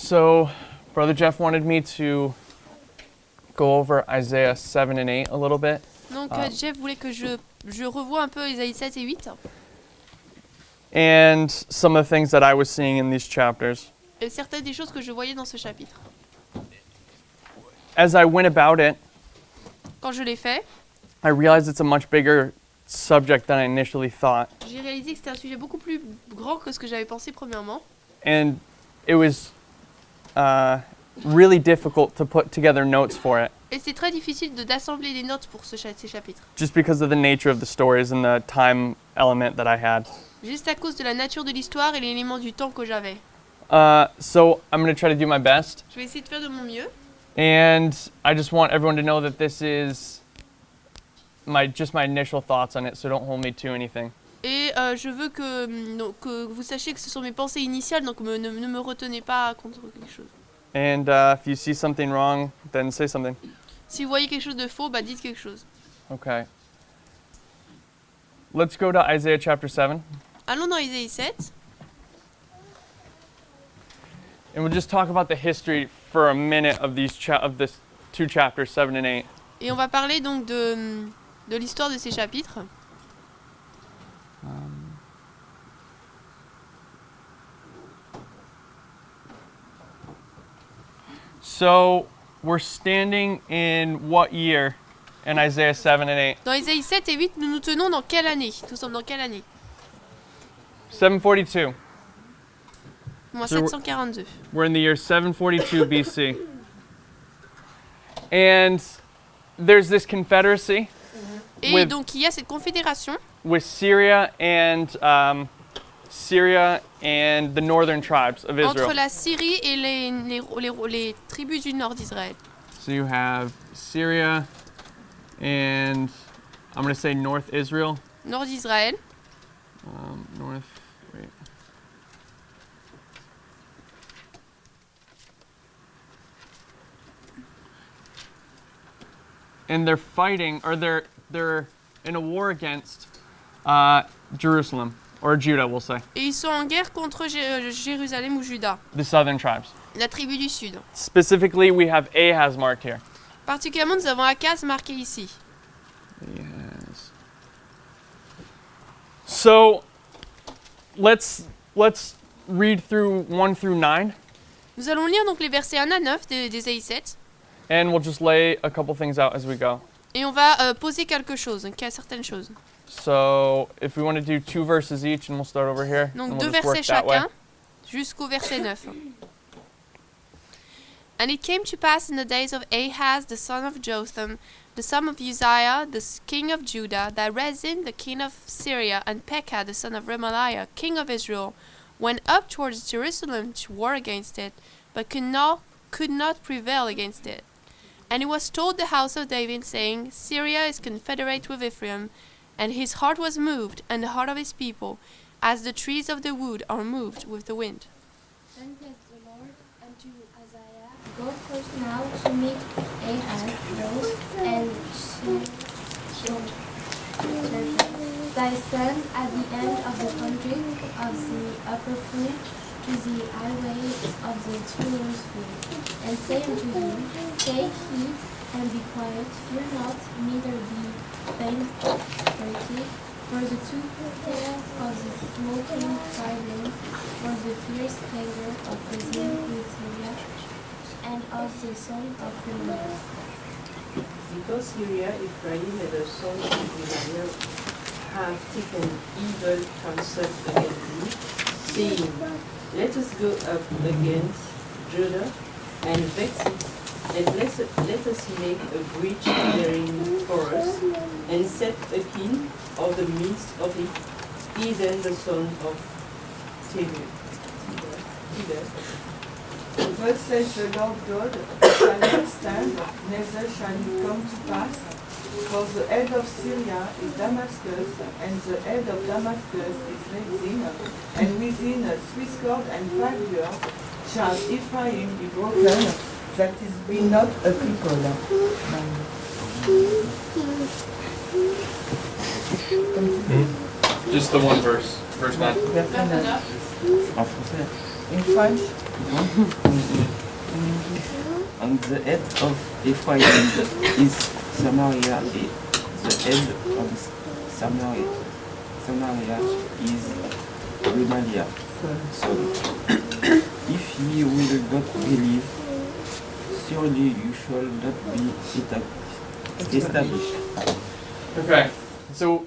So, Brother Jeff wanted me to go over Isaiah 7 and 8 a little bit. Donc Jeff voulait que je revoie un peu Isaïe 7 et 8. And some of the things that I was seeing in these chapters. Et certaines des choses que je voyais dans ce chapitre. As I went about it, quand je l'ai fait, I realized it's a much bigger subject than I initially thought. J'ai réalisé que c'était un sujet beaucoup plus grand que ce que j'avais pensé premièrement. And it was really difficult to put together notes for it. Et c'est très difficile d'assembler des notes pour ces chapitres. Just because of the nature of the stories and the time element that I had. Juste à cause de la nature de l'histoire et l'élément du temps que j'avais. So I'm going to try to do my best. Je vais essayer de faire de mon mieux. And I just want everyone to know that this is my initial thoughts on it, so don't hold me to anything. Et je veux que vous sachiez que ce sont mes pensées initiales, donc ne me retenez pas contre quelque chose. And if you see something wrong, then say something. Si vous voyez quelque chose de faux, dites quelque chose. Okay. Let's go to Isaiah chapter 7. Allons dans Isaïe 7. And we'll just talk about the history for a minute of this two chapters, 7 and 8. Et on va parler donc de l'histoire de ces chapitres. So, we're standing in what year in Isaiah 7 and 8? Dans Isaïe 7 et 8, nous nous tenons dans quelle année? Nous sommes dans quelle année? 742. Moi, So 742. We're in the year 742 BC. And there's this confederacy Et donc il y a cette confédération with Syria and the northern tribes of Israel. entre la Syrie et les tribus du nord d'Israël. So you have Syria and I'm going to say North Israel. Nord d'Israël. Wait. And they're fighting, or they're in a war against Jerusalem, or Judah, we'll say. Et ils sont en guerre contre Jérusalem ou Juda, The southern tribes. la tribu du sud. Specifically, we have Ahaz marked here. Particulièrement, nous avons Achaz marqué ici. Ahaz. So, let's read through 1 through 9. Nous allons lire donc les versets 1 à 9 d'Ésaïe 7. And we'll just lay a couple things out as we go. Et on va poser quelque chose, certaines choses. So, if we want to do 2 verses each, and we'll start over here. Donc and 2 we'll just work versets that way. chacun, jusqu'au verset 9. And it came to pass in the days of Ahaz, the son of Jotham, the son of Uzziah, the king of Judah, that Rezin, the king of Syria, and Pekah, the son of Remaliah, king of Israel, went up towards Jerusalem to war against it, but could not prevail against it. And it was told the house of David, saying, Syria is confederate with Ephraim, and his heart was moved, and the heart of his people, as the trees of the wood are moved with the wind. Then said the Lord unto Isaiah, Go first now to meet Ahaz, and thy son at the end of the country of the upper pool, to the highway of the Children's field, and say unto him, Take heed and be quiet, fear not, neither be faint-hearted, for the two tails of the smoking firelings, for the fierce anger of Rezin with Syria, and of the son of Remaliah. Because Syria, Ephraim, and the son of Remaliah have taken evil counsel against me, saying, Let us go up against Judah and vex it, and let us make a breach therein for us, and set a king of the midst of it, even the son of David. Thus says the Lord God, it shall not stand, neither shall it come to pass, for the head of Syria is Damascus, and the head of Damascus is Rezin, and within 65 years shall Ephraim be broken, that is be not a people. Just the one verse, verse 9. En français. In French? And the head of Ephraim is Samaria, and the head of Samaria is Remaliah. So, if ye will not believe, surely you shall not be established. Okay. So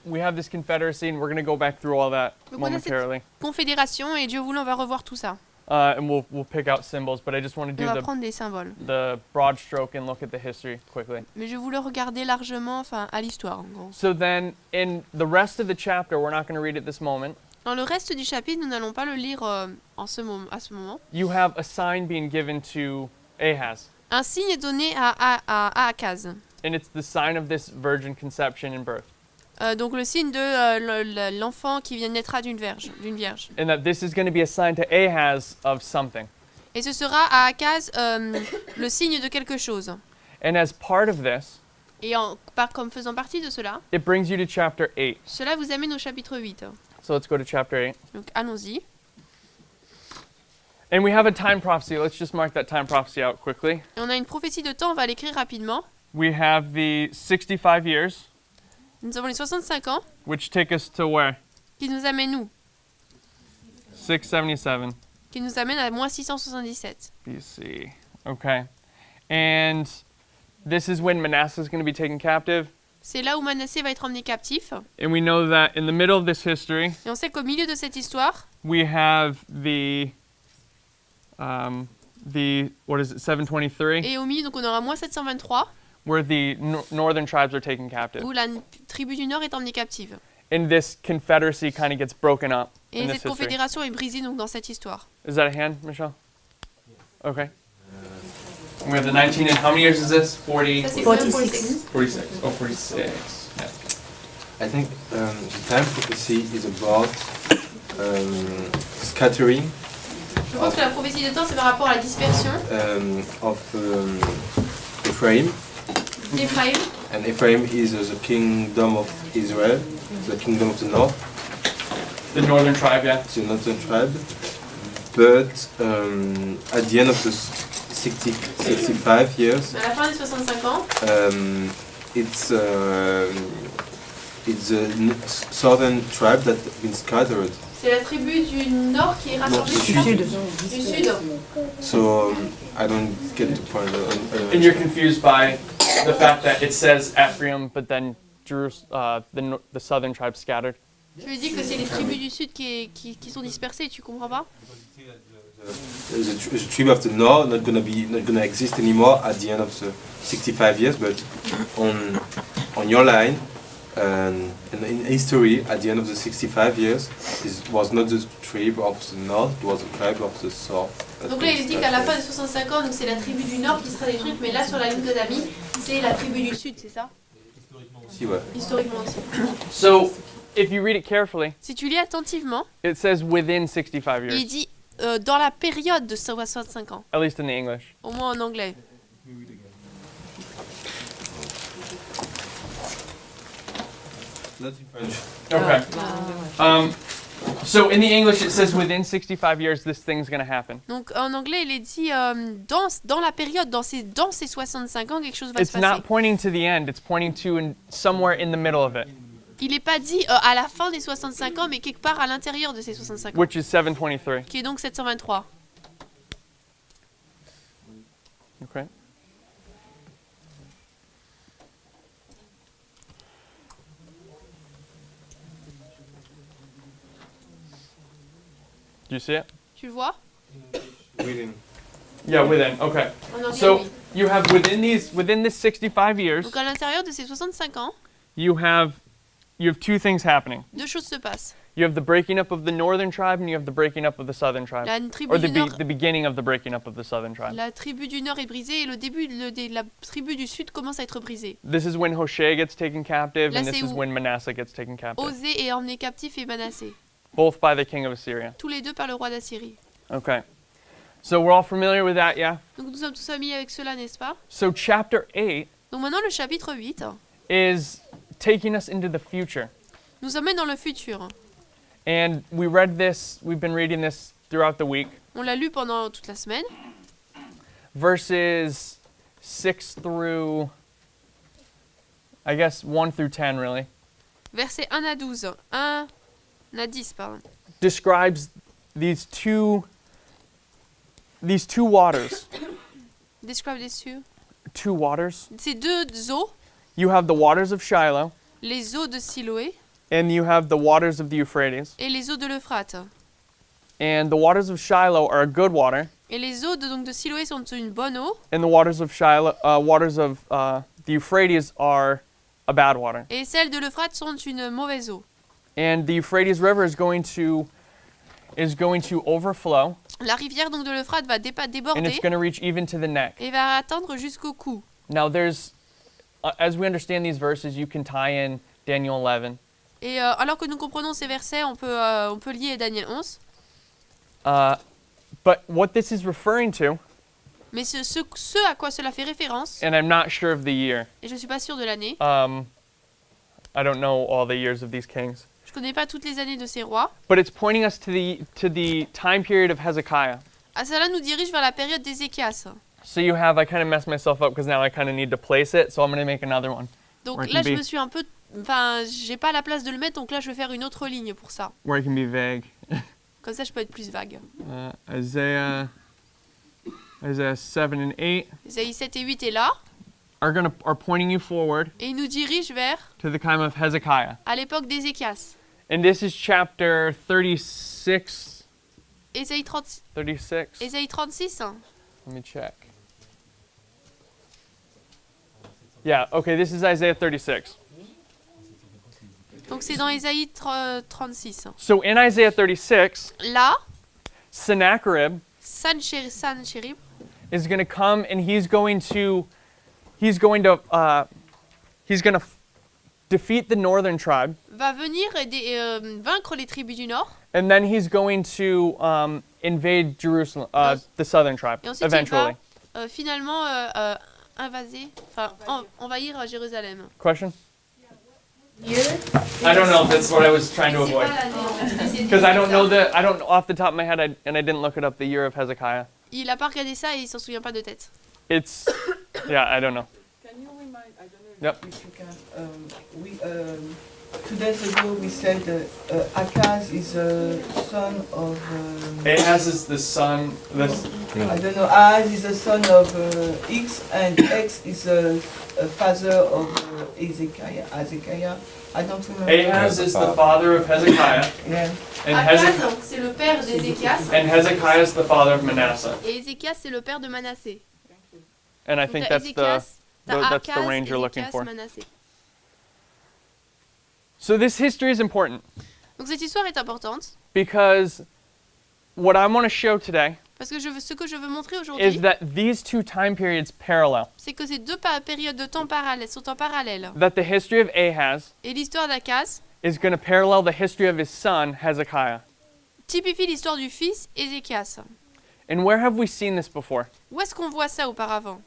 we have this confederacy, and we're going to go back through all that Donc on a cette momentarily. confédération et Dieu voulant, on va revoir tout ça. And we'll pick out symbols, but I just want to On do va prendre des symboles. the broad stroke and look at the history quickly. Mais je voulais regarder largement, enfin, à l'histoire, en gros. So then, in the rest of the chapter, we're not going to read it this moment. Dans le reste du chapitre, nous n'allons pas le lire à ce moment. You have a sign being given to Ahaz, Un signe est donné à Achaz. and it's the sign of this virgin conception and birth, Donc le signe de l'enfant qui vient naîtra d'une vierge. and that this is going to be a sign to Ahaz of something. Et ce sera à Achaz le signe de quelque chose. And as part of this, Et comme faisant partie de cela, it brings you to chapter 8. cela vous amène au chapitre 8. So let's go to chapter 8. Donc allons-y. And we have a time prophecy. Let's just mark that time prophecy out quickly. Et on a une prophétie de temps, on va l'écrire rapidement. We have the 65 years, Nous avons les 65 ans which take us to where? qui nous amènent où 677 Qui nous amènent à moins 677. BC. Okay. And this is when Manasseh is going to be taken captive. C'est là où Manassé va être emmené captif. And we know that in the middle of this history, Et on sait qu'au milieu de cette histoire, we have the what is it, 723, et au milieu, donc on aura moins 723, where the northern tribes are taken captive. où la tribu du Nord est emmenée captive. And this confederacy kind of gets broken up Et in this cette history. confédération est brisée donc dans cette histoire. Is that a hand, Michelle? Okay. We have the 19, and how many years is this? 40? Ça, c'est 46. 46. Oh, 46. Yeah. I think the time prophecy is about scattering Je pense que la prophétie de temps, c'est par rapport à la dispersion of Ephraim. d'Éphraïm. And Ephraim is the kingdom of Israel, the kingdom of the north, The northern tribe, yeah. the northern tribe. But at the end of the 65 years, À la fin des 65 ans, it's the southern tribe that has been scattered. c'est la tribu du Nord qui est rassemblée. Du c'est ça Sud. Du Sud. So I don't get the point. And you're confused by the fact that it says Ephraim, but then the southern tribe scattered. Je lui dis que c'est les tribus du Sud qui sont dispersées, tu comprends pas? The tribe of the north not gonna exist anymore at the end of the 65 years, but on your line and in history at the end of the 65 years was not the tribe of the north, it was the tribe of the south. Donc là il dit qu'à la fin des 65 ans, donc c'est la tribu du Nord qui sera détruite, mais là sur la ligne de David, c'est la tribu du Sud, c'est ça? Si, ouais. Historiquement aussi. So, if you read it carefully, Si tu lis attentivement, it says within 65 il years, dit dans la période de 65 ans, at least in the English. au moins en anglais. Not in French. Okay. So in the English it says within 65 years this thing's going to happen. Donc en anglais il est dit dans la période, dans ces 65 ans, quelque chose va se It's passer. not pointing to the end, it's pointing to somewhere in the middle of it, Il n'est pas dit à la fin des 65 ans, mais quelque part à l'intérieur de ces 65 ans, which is 723. qui est donc 723. Okay. Do you see it? Tu le vois? Within. Yeah, within. Okay. En anglais, So oui. you have within this 65 years, Donc à l'intérieur de ces 65 ans, you have two things happening. deux choses se passent. You have the breaking up of the northern tribe and you have the breaking up of the southern tribe. La tribu Or du Nord, the beginning of the breaking up of the southern tribe. la tribu du Nord est brisée et le début la tribu du Sud commence à être brisée. This is when Hoshea gets taken captive Là, and this c'est is où- when Manasseh gets taken captive. Osée est emmené captif et Manassé, Both by the king of Assyria. tous les deux par le roi d'Assyrie. Okay. So we're all familiar with that, yeah? Donc nous sommes tous familiers avec cela, n'est-ce pas? So chapter 8 Donc maintenant le chapitre 8 is taking us into the future. nous emmène dans le futur. And we've been reading this throughout the week. On l'a lu pendant toute la semaine. verses 6 through, I guess 1 through 10 really, Versets 1 à 12. 1 à 10, pardon. describes these two waters. Describe les cieux. Two waters. Ces deux eaux, You have the waters of Shiloh, les eaux de Siloé and you have the waters of the Euphrates. et les eaux de l'Euphrate. And the waters of Shiloh are a good water, Et les eaux de Siloé sont une bonne eau, and the waters of the Euphrates are a bad water. et celles de l'Euphrate sont une mauvaise eau. And the Euphrates River is going to overflow, La rivière donc de l'Euphrate va and it's déborder going to reach even to the neck. et va atteindre jusqu'au cou. Now there's, as we understand these verses, you can tie in Daniel 11. Et alors que nous comprenons ces versets, on peut lier Daniel 11. But what this is referring to, Mais ce à quoi cela fait référence, and I'm not sure of the year. et je ne suis pas sûre de l'année, I don't know all the years of these kings. je ne connais pas toutes les années de ces rois, But it's pointing us to the time period of Hezekiah. cela nous dirige vers la période d'Ézéchias. So you have, I kind of messed myself up because now I kind of need to place it, so I'm going to make another one. Donc Where it là, can je be- me suis un peu... Enfin, j'ai pas la place de le mettre, donc là, je vais faire une autre ligne pour ça. Where it can be vague. Comme ça, je peux être plus vague. Isaiah 7 and 8 Ésaïe 7 et 8 est là, are pointing you forward et il nous dirige vers, to the time of Hezekiah. à l'époque d'Ézéchias. And this is chapter 36. Ésaïe 36. 36, hein. Let me check. Yeah, okay, this is Isaiah 36. Donc c'est dans Ésaïe 36. So in Isaiah 36, Là, Sennacherib Sanchérib is going to come and he's going to defeat the northern tribe, va venir et vaincre les tribus du nord, and then he's going to invade Jerusalem, the southern tribe, et ensuite eventually. il va finalement invaser, enfin envahir Jérusalem. Question? I don't know if that's what I was trying to avoid. Because I don't know off the top of my head, and I didn't look it up, the year of Hezekiah. Il a pas regardé ça et il s'en souvient pas de tête. It's, yeah, I don't know. Can you remind, I don't know Yep. if you can, 2 days ago we said Achaz is a son of, Ahaz is the son, I don't know, Ahaz is the son of X, and X is a father of Ezekiah. I don't remember. Ahaz is the father of Hezekiah, Yeah. and Achaz, c'est le père d'Ézéchias, Hezekiah is the father of Manasseh. et Ézéchias, c'est le père de Manassé. And I Donc, think t'as that's Ézéchias, t'as that's the Achaz, range you're looking Ézéchias, for. Manassé. So this history is important Donc cette histoire est importante, because what I want to show today parce que ce que je veux montrer is aujourd'hui, that these two time periods parallel. c'est que ces deux périodes de temps sont en parallèle. That the history of Ahaz Et l'histoire d'Achaz is going to parallel the history of his son Hezekiah. typifie l'histoire du fils Ézéchias. And where have we seen this before? Où est-ce qu'on voit ça auparavant?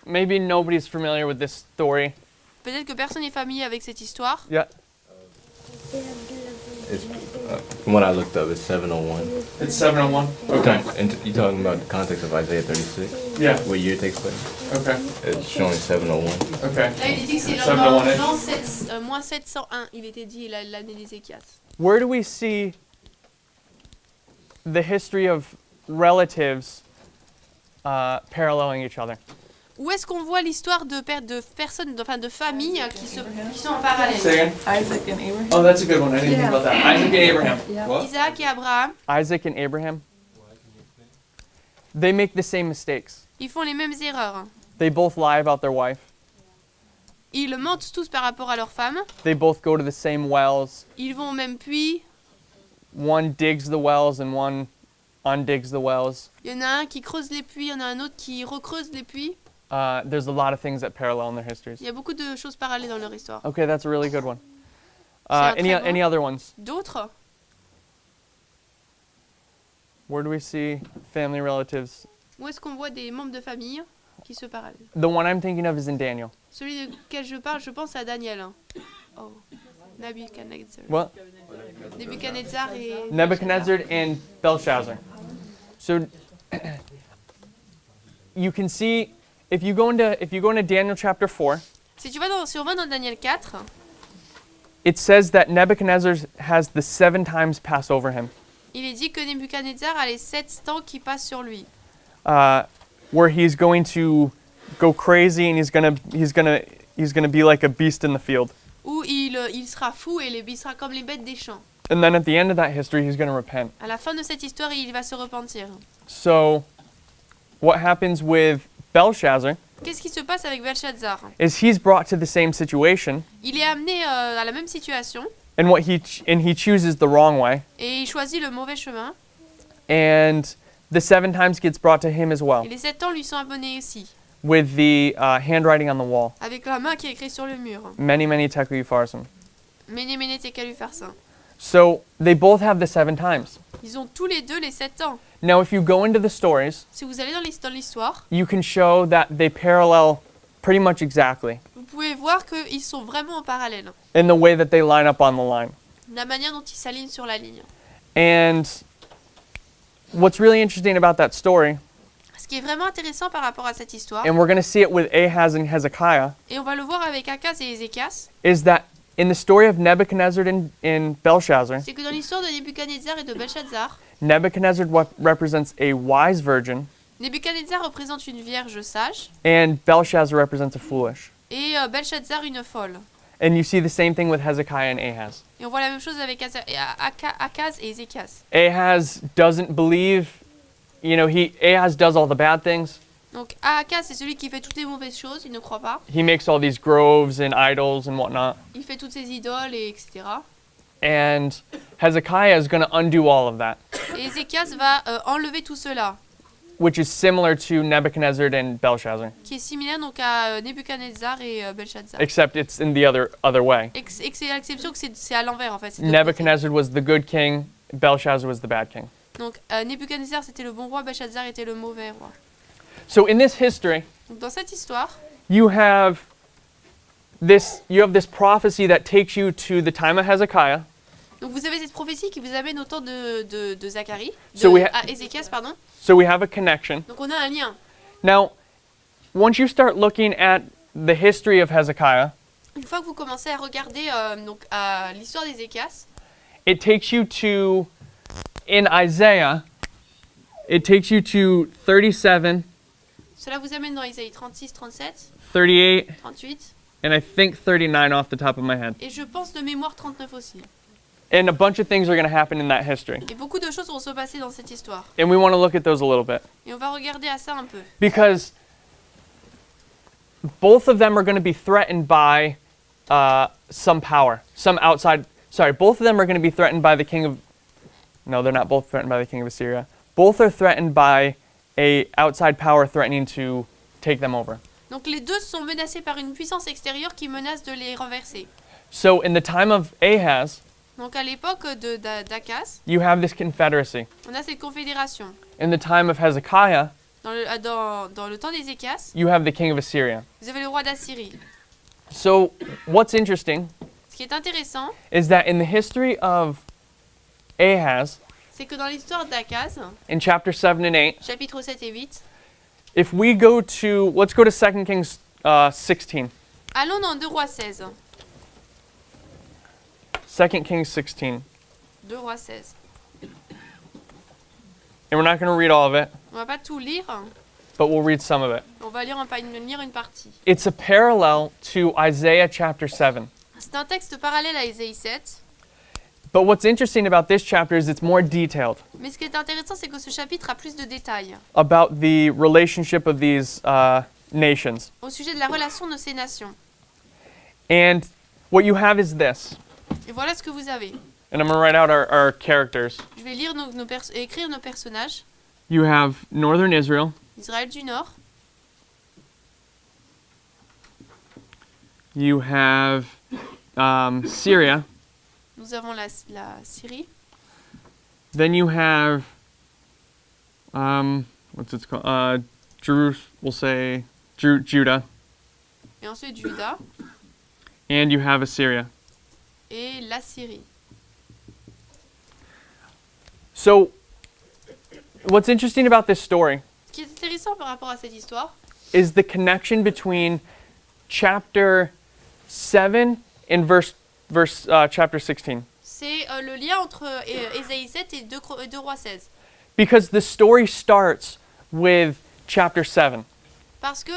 Maybe nobody's familiar with this story. Peut-être que personne n'est familier avec cette histoire. Yeah. It's, from what I looked up, it's 701. It's 701. Okay. And you're talking about the context of Isaiah 36? Yeah. What year it takes place? Okay. It's showing 701. Okay. Là, il est dit que c'est 701. moins 701, il était dit l'année d'Ézéchias. Where do we see the history of relatives paralleling each other? Où est-ce qu'on voit l'histoire de personnes, de familles qui sont en parallèle? Say again? Isaac and Abraham. Oh, that's a good one. I didn't think about that. Isaac and Abraham. What? Isaac et Abraham, Isaac and Abraham. They make the same mistakes. ils font les mêmes erreurs. They both lie about their wife. Ils mentent tous par rapport à leur femme. They both go to the same wells. Ils vont au même puits. One digs the wells and one undigs the wells. Il y en a un qui creuse les puits, il y en a un autre qui recreuse les puits. There's a lot of things that parallel in their histories. Il y a beaucoup de choses parallèles dans leur histoire. Okay, that's a really good one. C'est un Any très bon. any other ones? D'autres, Where do we see family relatives? où est-ce qu'on voit des membres de famille qui se parallèlent? The one I'm thinking of is in Daniel. Celui duquel je parle, je pense à Daniel. Oh, Nebuchadnezzar. What? Nebuchadnezzar et... Nebuchadnezzar and Belshazzar. So you can see if you go into Daniel chapter 4, Si on va dans Daniel 4, it says that Nebuchadnezzar has the 7 times passed over him, il est dit que Nebuchadnezzar a les 7 temps qui passent sur lui. where he's going to go crazy and he's gonna be like a beast in the field. Où il sera fou et il sera comme les bêtes des champs. And then at the end of that history, he's going to repent. À la fin de cette histoire, il va se repentir. So, what happens with Belshazzar Qu'est-ce qui se passe avec Belshazzar? is he's brought to the same situation, Il est amené à la même situation and he chooses the wrong way, et il choisit le mauvais chemin. and the 7 times gets brought to him as well, Et les 7 temps lui sont abonnés aussi, with the handwriting on the wall. avec la main qui est écrite sur le mur. Many, many tekel upharsin. Mene mene tekel upharsin. So they both have the 7 times. Ils ont tous les deux les 7 temps. Now, if you go into the stories, Si vous allez dans l'histoire, you can show that they parallel pretty much exactly vous pouvez voir qu'ils sont vraiment en parallèle. in the way that they line up on the line. La manière dont ils s'alignent sur la ligne. And what's really interesting about that story, Ce qui est vraiment intéressant par rapport à cette histoire, and we're going to see it with Ahaz and Hezekiah, et on va le voir avec Achaz et Ezéchias, is that in the story of Nebuchadnezzar and Belshazzar, c'est que dans l'histoire de Nebuchadnezzar et de Belshazzar, Nebuchadnezzar represents a wise virgin, Nebuchadnezzar représente une vierge sage, and Belshazzar represents a foolish. et Belshazzar une folle. And you see the same thing with Hezekiah and Ahaz. Et on voit la même chose avec Achaz et Ezéchias. Ahaz doesn't believe, Ahaz does all the bad things. Donc Achaz, c'est celui qui fait toutes les mauvaises choses, il ne croit pas. He makes all these groves and idols and whatnot. Il fait toutes ses idoles, et etc. And Hezekiah is going to undo all of that, Et Ezéchias va enlever tout cela, which is similar to Nebuchadnezzar and Belshazzar, qui est similaire donc à Nebuchadnezzar et Belshazzar. except it's in the other way. Et c'est l'exception que c'est à l'envers en fait. c'est de Nebuchadnezzar was the good king, Belshazzar was the bad king. côté. Donc Nebuchadnezzar c'était le bon roi, Belshazzar était le mauvais roi. So in this history, Donc dans cette histoire, you have this prophecy that takes you to the time of Hezekiah, donc vous avez cette prophétie qui vous amène au temps de Zacharie, So we à Ezéchias pardon. so we have a connection. Donc on a un lien. Now, once you start looking at the history of Hezekiah, Une fois que vous commencez à regarder donc à l'histoire d'Ezéchias, it takes you to, in Isaiah, it takes you to 37, cela vous amène dans Isaïe 36, 37, 38, 38 and I think 39 off the top of my head. et je pense de mémoire 39 aussi. And a bunch of things are going to happen in that history. Et beaucoup de choses vont se passer dans cette histoire. And we want to look at those a little bit. Et on va regarder à ça un peu. Because both of them are going to be threatened by some power, some outside. Sorry, both of them are going to be threatened by the king of. No, they're not both threatened by the king of Assyria. Both are threatened by a outside power threatening to take them over. Donc les deux sont menacés par une puissance extérieure qui menace de les renverser. So in the time of Ahaz, Donc à l'époque d'Achaz, you have this confederacy. on a cette confédération. In the time of Hezekiah, Dans le temps d'Ézéchias, you have the king of Assyria. vous avez le roi d'Assyrie. So what's interesting Ce qui est intéressant, is that in the history of Ahaz, c'est que dans l'histoire d'Achaz, in chapter 7 and 8, chapitres 7 et 8, if we go to, let's go to 2 Kings 16. allons dans 2 rois 16. 2 Kings 16. 2 rois 16. And we're not going to read all of it, On va pas tout lire, but we'll read some of it. on va lire une partie. It's a parallel to Isaiah chapter 7. C'est un texte parallèle à Isaïe 7, But what's interesting about this chapter is it's more detailed mais ce qui est intéressant, c'est que ce chapitre a plus de détails about the relationship of these nations. au sujet de la relation de ces nations. And what you have is this. Et voilà ce que vous avez. And I'm going to write out our characters. Je vais lire écrire nos personnages. You have northern Israel. Israël du Nord, You have Syria. nous avons la Syrie, Then you have, what's it called? We'll say Judah. et ensuite Juda And you have Assyria. et la Syrie. So, what's interesting about this story Ce qui est intéressant par rapport à cette histoire, is the connection between chapter 7 and chapter 16. c'est le lien entre Ésaïe 7 et 2 Rois 16. Because the story starts with chapter 7. Parce que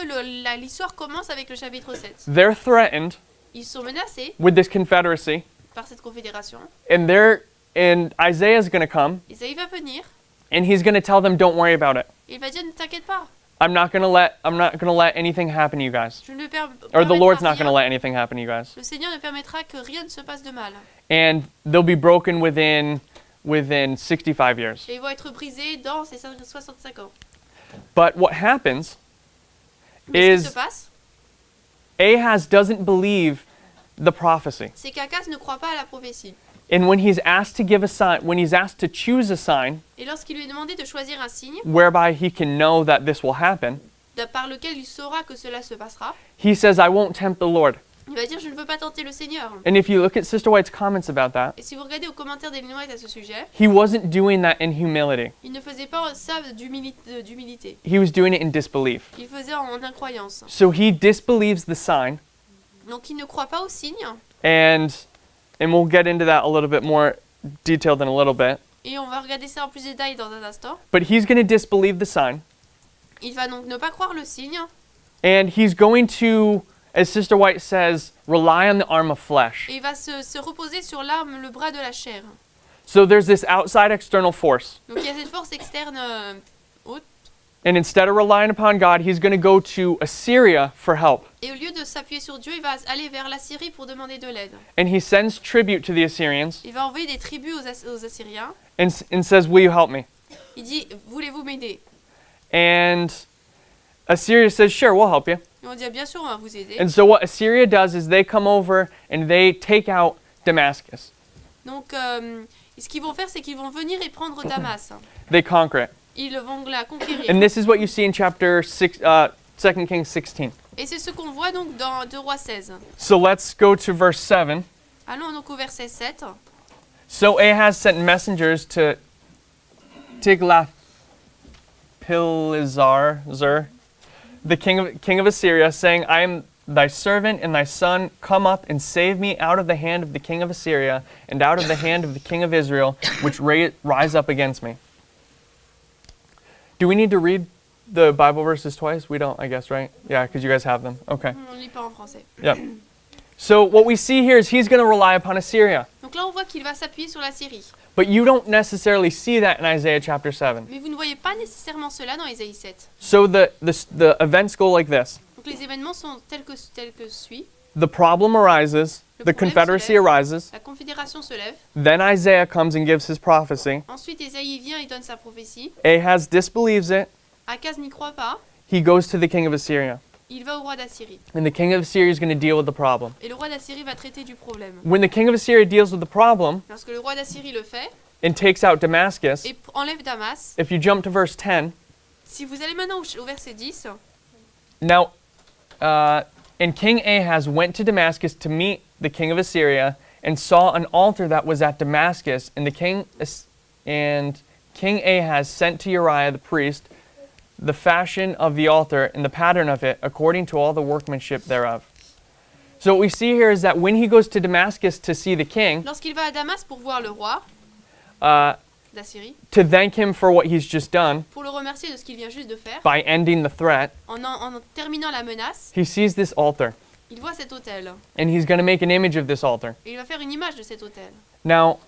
l'histoire commence avec le chapitre 7. They're threatened Ils sont menacés with this confederacy, par cette confédération. and Isaiah's going to come, Ésaïe va venir and he's going to tell them, don't worry about it. et il va dire ne t'inquiète pas. I'm not going to let anything happen to you guys. Je ne Or the Lord's not going to rien. let anything happen to you guys. Le Seigneur ne permettra que rien ne se passe de mal. And they'll be broken within 65 years. Et ils vont être brisés dans ces 65 ans. But what happens Mais ce qui se is passe, Ahaz doesn't believe the prophecy. c'est qu'Achaz ne croit pas à la prophétie. And when he's asked to give a sign, when he's asked to choose a sign Et lorsqu'il lui est demandé de choisir un signe whereby he can know that this will happen, par lequel il saura que cela se passera, he says, I won't tempt the Lord. il va dire je ne veux pas tenter le Seigneur. And if you look at Sister White's comments about that, Et si vous regardez aux commentaires d'Ellen White à ce sujet, he wasn't doing that in humility. il ne faisait pas ça d'humilité. He was doing it in disbelief. Il faisait en incroyance. So he disbelieves the sign, Donc il ne croit pas au signe. and we'll get into that a little bit more detailed in a little bit. Et on va regarder ça en plus de détail dans un instant. But he's going to disbelieve the sign, Il va donc ne pas croire le signe. and he's going to, as Sister White says, rely on the arm of flesh. Et il va se reposer sur l'arme, le bras de la chair. So there's this outside external force. Donc il y a cette force externe haute. And instead of relying upon God, he's going to go to Assyria for help. Et au lieu de s'appuyer sur Dieu, il va aller vers la Syrie pour demander de l'aide. And he sends tribute to the Assyrians Il va envoyer des tribus aux Assyriens. and says, will you help me? Il dit, voulez-vous m'aider? And Assyria says, sure, we'll help you. Et on dit, ah, bien sûr, on va vous aider. And so what Assyria does is they come over and they take out Damascus. Donc, ce qu'ils vont faire, c'est qu'ils vont venir et prendre Damas. They conquer it. Ils vont la conquérir. And this is what you see in chapter 6, 2 Kings 16. Et c'est ce qu'on voit donc dans 2 Rois 16. So let's go to verse 7. Allons donc au verset 7. So Ahaz sent messengers to Tiglath-Pileser, the king of Assyria, saying, I am thy servant and thy son. Come up and save me out of the hand of the king of Assyria and out of the hand of the king of Israel, which rise up against me. Do we need to read the Bible verses twice? We don't, I guess, right? Yeah, because you guys have them. Okay. On ne lit pas en français. Yep. So what we see here is he's going to rely upon Assyria. Donc là, on voit qu'il va s'appuyer sur la Syrie. But you don't necessarily see that in Isaiah chapter 7. Mais vous ne voyez pas nécessairement cela dans Ésaïe 7. So the events go like this. Donc les événements sont tels que suit. The problem arises, Le the problème confederacy se lève. arises, La confédération se lève. then Isaiah comes and gives his prophecy. Ensuite, Ésaïe vient et donne sa prophétie. Ahaz disbelieves it. Achaz n'y croit pas. He goes to the king of Assyria. Il va au roi d'Assyrie. And the king of Assyria is going to deal with the problem. Et le roi d'Assyrie va traiter du problème. When the king of Assyria deals with the problem Lorsque le roi d'Assyrie le fait and takes out Damascus, et enlève Damas, if you jump to verse 10, si vous allez maintenant au verset 10, now, and King Ahaz went to Damascus to meet the king of Assyria and saw an altar that was at Damascus, and King Ahaz sent to Uriah the priest the fashion of the altar and the pattern of it according to all the workmanship thereof. So what we see here is that when he goes to Damascus to see the king, lorsqu'il va à Damas pour voir le roi d'Assyrie, to thank him for what he's just done pour le remercier de ce qu'il vient juste de faire, by ending the threat, en terminant la menace, he sees this altar il voit cet autel. and he's going to make an image of this altar. Et il va faire une image de cet autel. Now,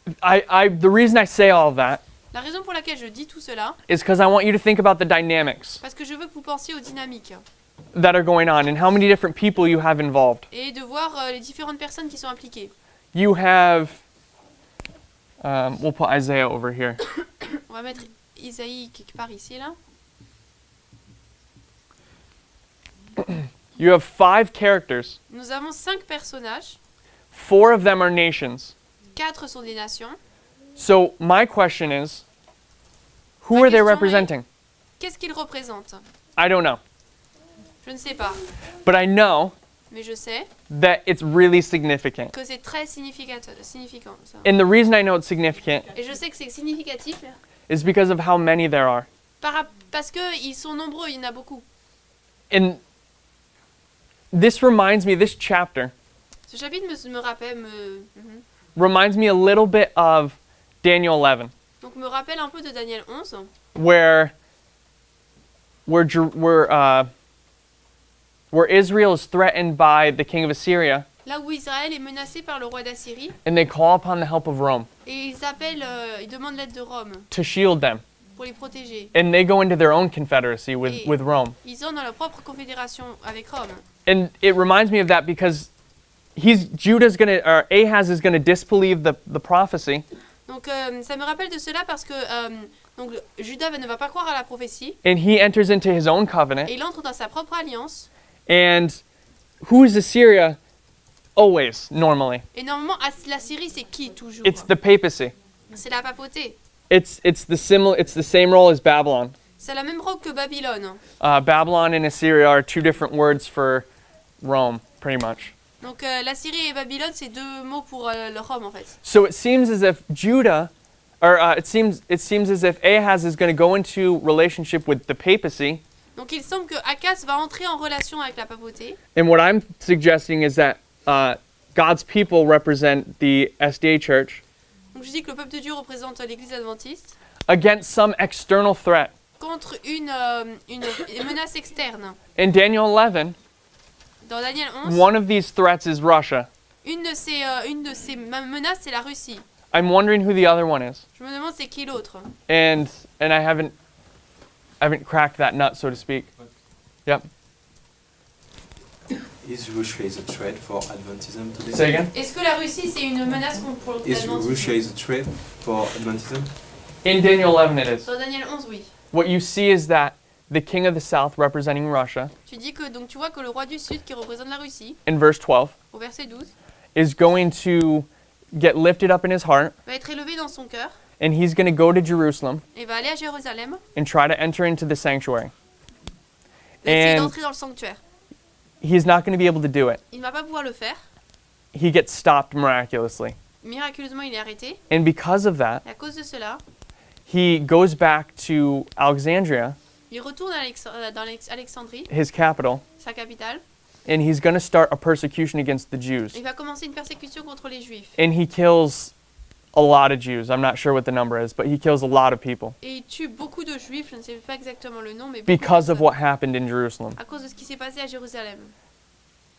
the reason I say all of that La raison pour laquelle je dis tout cela, is because I want you to think about the dynamics parce que je veux que vous pensiez aux dynamiques that are going on and how many different people you have involved. et de voir les différentes personnes qui sont impliquées. You have, we'll put Isaiah over here. On va mettre Isaïe quelque part ici, là. You have 5 characters. Nous avons 5 personnages, 4 of them are nations. 4 sont des nations. So my question is, who Ma are they question est- representing? Qu'est-ce qu'ils représentent? I don't know. Je ne sais pas, But I know mais je sais that it's really significant. que c'est très significant ça. And the reason I know it's significant Et je sais que c'est significatif is because of how many there are. Parce qu'ils sont nombreux, il y en a beaucoup. And this reminds me, this chapter Ce chapitre me rappelle, reminds me a little bit of Daniel 11, donc me rappelle un peu de Daniel 11, where Israel is threatened by the king of Assyria, là où Israël est menacé par le roi d'Assyrie, and they call upon the help of Rome et ils demandent l'aide de Rome to shield them. pour les protéger. And they go into their own confederacy with Rome. Ils ont dans leur propre confédération avec Rome. And it reminds me of that because Ahaz is going to disbelieve the prophecy. Donc ça me rappelle de cela parce que donc, Judas ne va pas croire à la prophétie. And he enters into his own covenant. Et il entre dans sa propre alliance. And who is Assyria? Always, normally. Et normalement, la Syrie, c'est qui toujours? It's the papacy. C'est la papauté. It's the same role as Babylon. C'est la même rôle que Babylone. Babylon and Assyria are two different words for Rome, pretty much. Donc la Syrie et Babylone, c'est deux mots pour le Rome en fait. So it seems as if it seems as if Ahaz is going to go into relationship with the papacy. Donc il semble que Achaz va entrer en relation avec la papauté. And what I'm suggesting is that God's people represent the SDA Church Donc je dis que le peuple de Dieu représente l'Église adventiste against some external threat. contre une menace externe. In Daniel 11, Dans Daniel 11, one of these threats is Russia. une de ces menaces, c'est la Russie. I'm wondering who the other one is. Je me demande c'est qui l'autre. And I haven't cracked that nut, so to speak. Yep. Is Russia a threat for Adventism today? Say again? Est-ce que la Russie c'est une menace pour Is l'adventisme? Russia a threat for Adventism? In Daniel 11 it is. Dans Daniel 11, oui. What you see is that the king of the south representing Russia, Tu dis que donc tu vois que le roi du sud qui représente la Russie, in verse 12, au verset 12, is going to get lifted up in his heart, va être élevé dans son cœur and he's going to go to Jerusalem et va aller à Jérusalem and try to enter into the sanctuary. et essayer And d'entrer dans le sanctuaire. he's not going to be able to do it. Il ne va pas pouvoir le faire. He gets stopped miraculously. Miraculeusement, il est arrêté. And because of that, Et à cause de cela, he goes back to Alexandria, il retourne dans Alexandrie, his capital, sa capitale, and he's going to start a persecution against the Jews. et il va commencer une persécution contre les Juifs. And he kills a lot of Jews. I'm not sure what the number is, but he kills a lot of people Et il tue beaucoup de Juifs, je ne sais pas exactement le nom, mais beaucoup because de of personnes, what happened in Jerusalem. à cause de ce qui s'est passé à Jérusalem.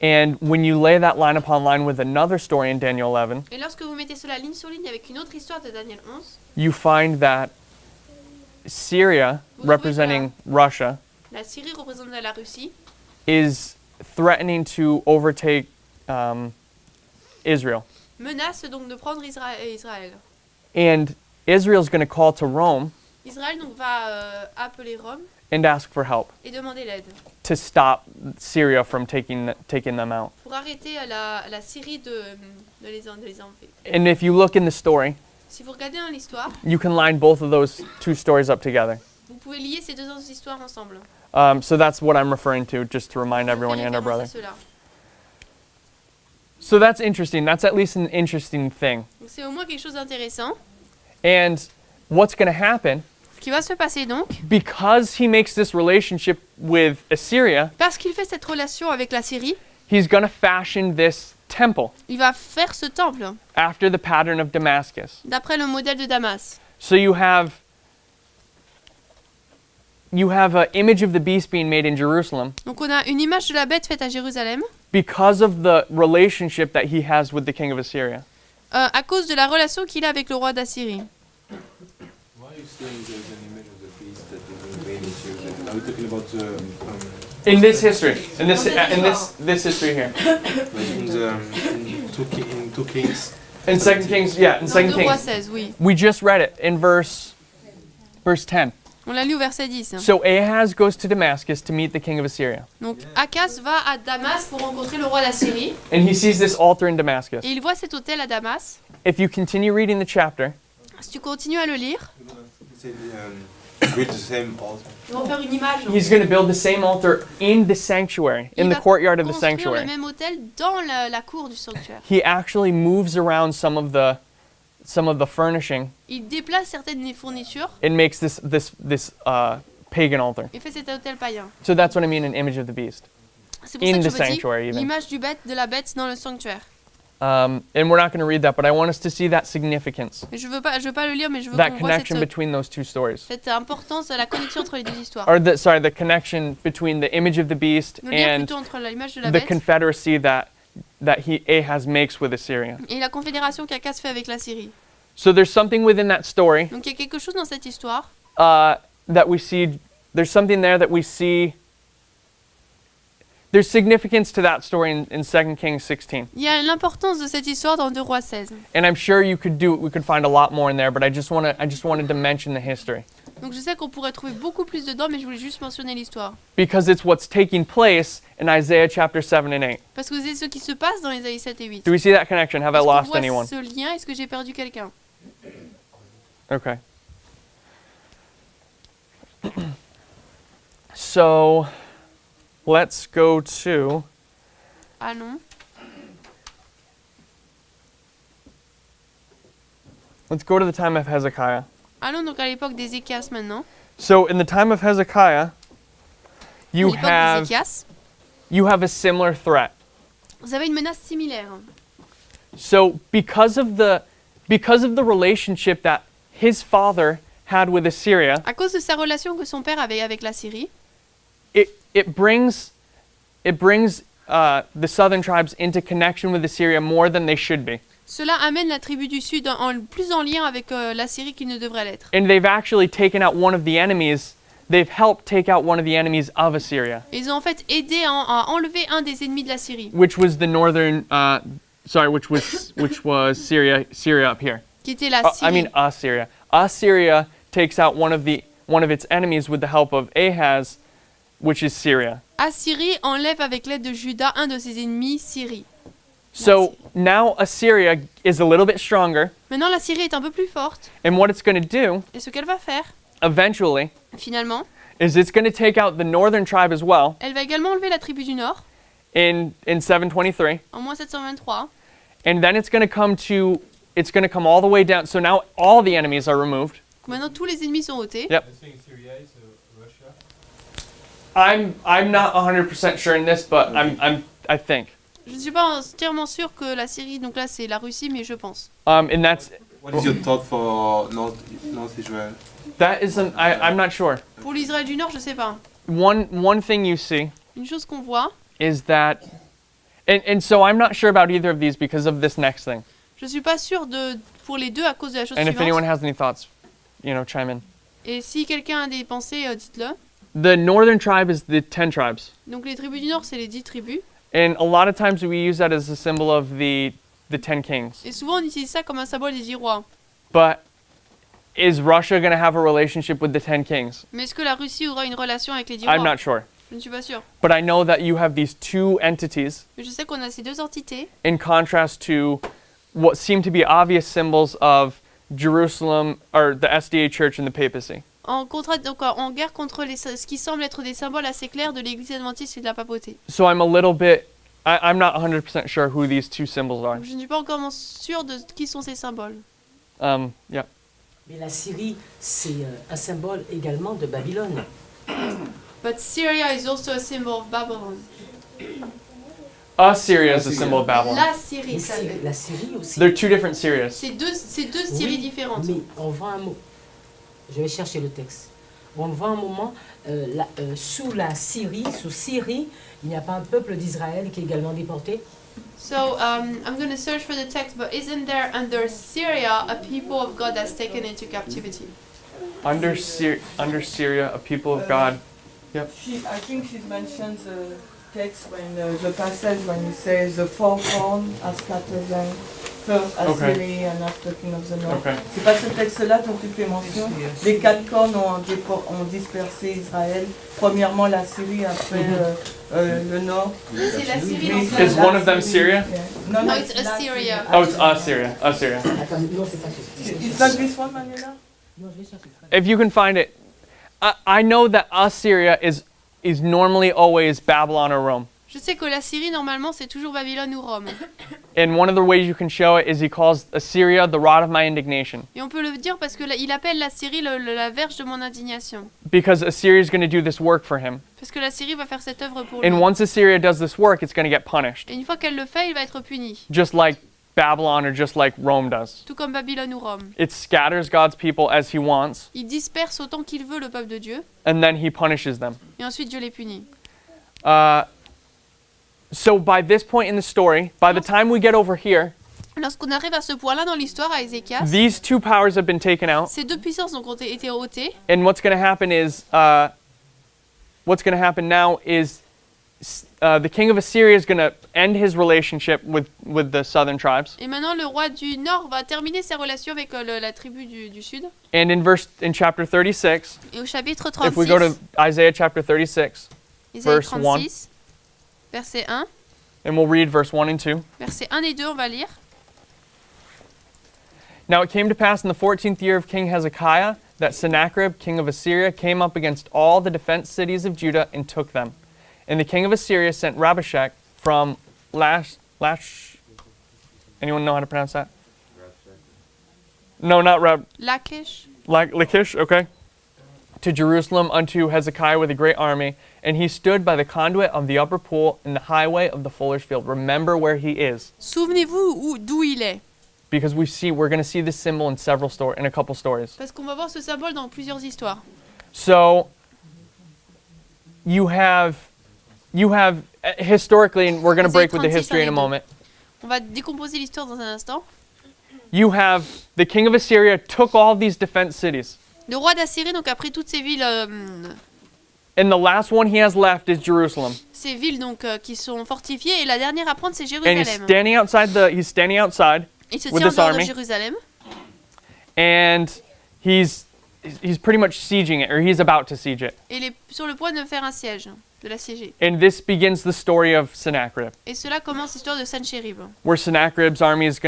And when you lay that line upon line with another story in Daniel 11, Et lorsque vous mettez cela ligne sur ligne avec une autre histoire de Daniel 11, you find that Syria, representing Russia, la Syrie représente la Russie, is threatening to overtake Israel. menace donc de prendre Israël. And Israel's going to call to Rome Israël donc va appeler Rome and ask for help et demander l'aide to stop Syria from taking them out. pour arrêter la Syrie de les enlever. And if you look in the story, Si vous regardez dans l'histoire, you can line both of those two stories up together. vous pouvez lier ces deux autres histoires ensemble. So that's what I'm referring to, just to remind everyone and our Référence brother. à cela. So that's interesting. That's at least an interesting thing. Donc c'est au moins quelque chose d'intéressant. And what's going to happen, Ce qui va se passer donc, because he makes this relationship with Assyria, parce qu'il fait cette relation avec la Syrie, he's going to fashion this temple il va faire ce temple after the pattern of Damascus. d'après le modèle de Damas. So you have an image of the beast being made in Jerusalem Donc on a une image de la bête faite à Jérusalem because of the relationship that he has with the king of Assyria. à cause de la relation qu'il a avec le roi d'Assyrie. Why are you saying there's an image of the beast that is made in Jerusalem? Are we talking about the In this history, in this history here, in 2 Kings? in 2 Kings, yeah, in Dans 2 2 Rois Kings, 16, oui. we just read it in verse 10. On l'a lu au verset 10. So Ahaz goes to Damascus to meet the king of Assyria, Donc Achaz va à Damas pour rencontrer le roi d'Assyrie and he sees this altar in Damascus. et il voit cet autel à Damas. If you continue reading the chapter, Si tu continues à le lire, Build the same altar. ils vont faire une image. he's going to build the same altar in the sanctuary, in Il the va courtyard of the construire le sanctuary. même autel dans la cour du sanctuaire. He actually moves around some of the some of the furnishing, il déplace certaines des fournitures it makes this pagan altar. et fait cet autel païen. So that's what I mean, an image of the beast. C'est pour In ça the que je me dis sanctuary, even. l'image de la bête dans le sanctuaire. And we're not going to read that, but I want us to see that significance, Mais je veux pas le lire, mais je veux that qu'on voit connection between those two stories. cette importance, la connexion entre les deux histoires. Or the connection between the image of the beast Le lien and plutôt entre l'image de la the bête confederacy that Ahaz makes with Assyria. et la confédération qu'Achaz fait avec la Syrie. So there's something within that story Donc il y a quelque chose dans cette histoire that we see. There's something there that we see. There's significance to that story in 2 Kings 16. Il y a l'importance de cette histoire dans 2 Rois 16. And I'm sure we could find a lot more in there, but I just wanted to mention the history. Donc je sais qu'on pourrait trouver beaucoup plus dedans, mais je voulais juste mentionner l'histoire. Because it's what's taking place in Isaiah chapter 7 and 8. Parce que c'est ce qui se passe dans Ésaïe 7 et 8. Do we see that connection? Have I Est-ce qu'on lost voit anyone? ce lien? Est-ce que j'ai perdu quelqu'un? Okay. So, let's go to Allons. the time of Hezekiah. Allons donc à l'époque d'Ézéchias maintenant. So, in the time of Hezekiah, you L'époque have d'Ézéchias, a similar threat. vous avez une menace similaire. So, because of the relationship that his father had with Assyria, À cause de sa relation que son père avait avec la Syrie, it brings the southern tribes into connection with Assyria more than they should be. cela amène la tribu du Sud plus en lien avec la Syrie qu'il ne devrait l'être. And they've actually taken out one of the enemies. They've helped take out one of the enemies of Assyria, Et ils ont en fait aidé à enlever un des ennemis de la Syrie, which was the northern. Which was Syria up here. qui était la I Syrie. mean Assyria. Assyria takes out one of its enemies with the help of Ahaz, which is Syria. Assyrie enlève avec l'aide de Juda un de ses ennemis, Syrie. So now Assyria is a little bit stronger, Maintenant, la Syrie est un peu plus forte. and what it's going to do Et ce qu'elle va faire, eventually finalement, is it's going to take out the northern tribe as well elle va également enlever la tribu du Nord, in 723, en moins 723. and then it's going to come all the way down. So now all the enemies are removed. Maintenant, tous les ennemis sont ôtés. Yep. I'm not 100% sure in this, but I think. Je ne suis pas entièrement sûr que la Syrie, donc là c'est la Russie, mais je pense. And that's What is your thought for North Israel? I'm not sure. Pour l'Israël du Nord, je sais pas. One thing you see Une chose qu'on voit, is that, and so I'm not sure about either of these because of this next thing. je suis pas sûre pour les deux à cause de la chose And if anyone suivante. has any thoughts, chime in. Et si quelqu'un a des pensées, dites-le. The northern tribe is the 10 tribes. Donc les tribus du Nord, c'est les 10 tribus. And a lot of times we use that as a symbol of the 10 kings. Et souvent on utilise ça comme un symbole des 10 rois. But is Russia going to have a relationship with the 10 kings? Mais est-ce que la Russie aura une relation avec les 10 I'm rois? not sure. Je ne suis pas sûre. But I know that you have these two entities Mais je sais qu'on a ces deux entités in contrast to what seem to be obvious symbols of Jerusalem, or the SDA church and the papacy. en guerre contre ce qui semble être des symboles assez clairs de l'Église adventiste et de la papauté. So I'm a little bit, I'm not 100% sure who these two symbols are. Donc, je ne suis pas encore sûre de qui sont ces symboles. Yeah. Mais la Syrie, c'est un symbole également de Babylone. But Syria is also a symbol of Babylon. Assyria is a symbol of Babylon. La Syrie, La Syrie aussi. They're two different Syrias. c'est deux Syries différentes. Mais on voit un mot. Je vais chercher le texte. On voit un moment, sous la Syrie, sous Syrie, il n'y a pas un peuple d'Israël qui est également déporté. So I'm going to search for the text, but isn't there under Syria a people of God that's taken into captivity? Under Syria, a people of God. Yep. I think she mentions the text when the passage when he says the four horns are scattered them first Assyria and after king of the north. Okay. C'est pas ce texte-là dont tu fais mention. Les quatre cornes ont dispersé Israël. Premièrement la Syrie, après le nord. C'est la Syrie. Is one of them Syria? No, No, it's Assyria. Oh, it's Assyria. Assyria. Attends, non, c'est pas sûr. It's not this one, Manuela? Non, je vais chercher. If you can find it, I know that Assyria is normally always Babylon or Rome. Je sais que la Syrie, normalement, c'est toujours Babylone ou Rome. And one of the ways you can show it is he calls Assyria the rod of my indignation. Et on peut le dire parce que il appelle la Syrie la verge de mon indignation. Because Assyria is going to do this work for him. Parce que la Syrie va faire cette œuvre pour lui. And once Assyria does this work, it's going to get punished. Et une fois qu'elle le fait, il va être puni. Just like Babylon or just like Rome does. Tout comme Babylone ou Rome. It scatters God's people as he wants, Il disperse autant qu'il veut le peuple de Dieu. and then he punishes them. Et ensuite, Dieu les punit. So by this point in the story, by the time we get over here, Lorsqu'on arrive à ce point-là dans l'histoire, à Ezéchias, these two powers have been taken out, ces deux puissances donc ont été ôtées. and what's going to happen now is the king of Assyria is going to end his relationship with the southern tribes. Et maintenant, le roi du Nord va terminer ses relations avec la tribu du Sud. And in chapter 36, Et au chapitre if we go 36, to Isaiah chapter 36, Isaïe verse 36, verset 1, and we'll read verse 1 and 2. verset 1 et 2, on va lire. Now it came to pass in the 14th year of King Hezekiah that Sennacherib, king of Assyria, came up against all the defense cities of Judah and took them. And the king of Assyria sent Rabashakeh from anyone know how to pronounce that? No, not Lachish, Lachish, okay. To Jerusalem unto Hezekiah with a great army, and he stood by the conduit of the upper pool in the highway of the fuller's field. Remember where he is, souvenez-vous d'où il est. because we're going to see this symbol in a couple stories. Parce qu'on va voir ce symbole dans plusieurs histoires. So you have historically, and we're going to break with the history in a moment. On va décomposer l'histoire dans un instant. You have the king of Assyria took all these defense cities, Le roi d'Assyrie donc a pris toutes ces villes, and the last one he has left is Jerusalem. ces villes donc qui sont fortifiées, et la dernière à prendre c'est And he's Jérusalem. standing outside, Il se with tient en this dehors de army. Jérusalem and he's pretty much sieging it, or he's about to siege it. et il est sur le point de faire un siège, de l'assiéger. And this begins the story of Sennacherib, Et cela commence l'histoire de Sanchérib, where Sennacherib's army is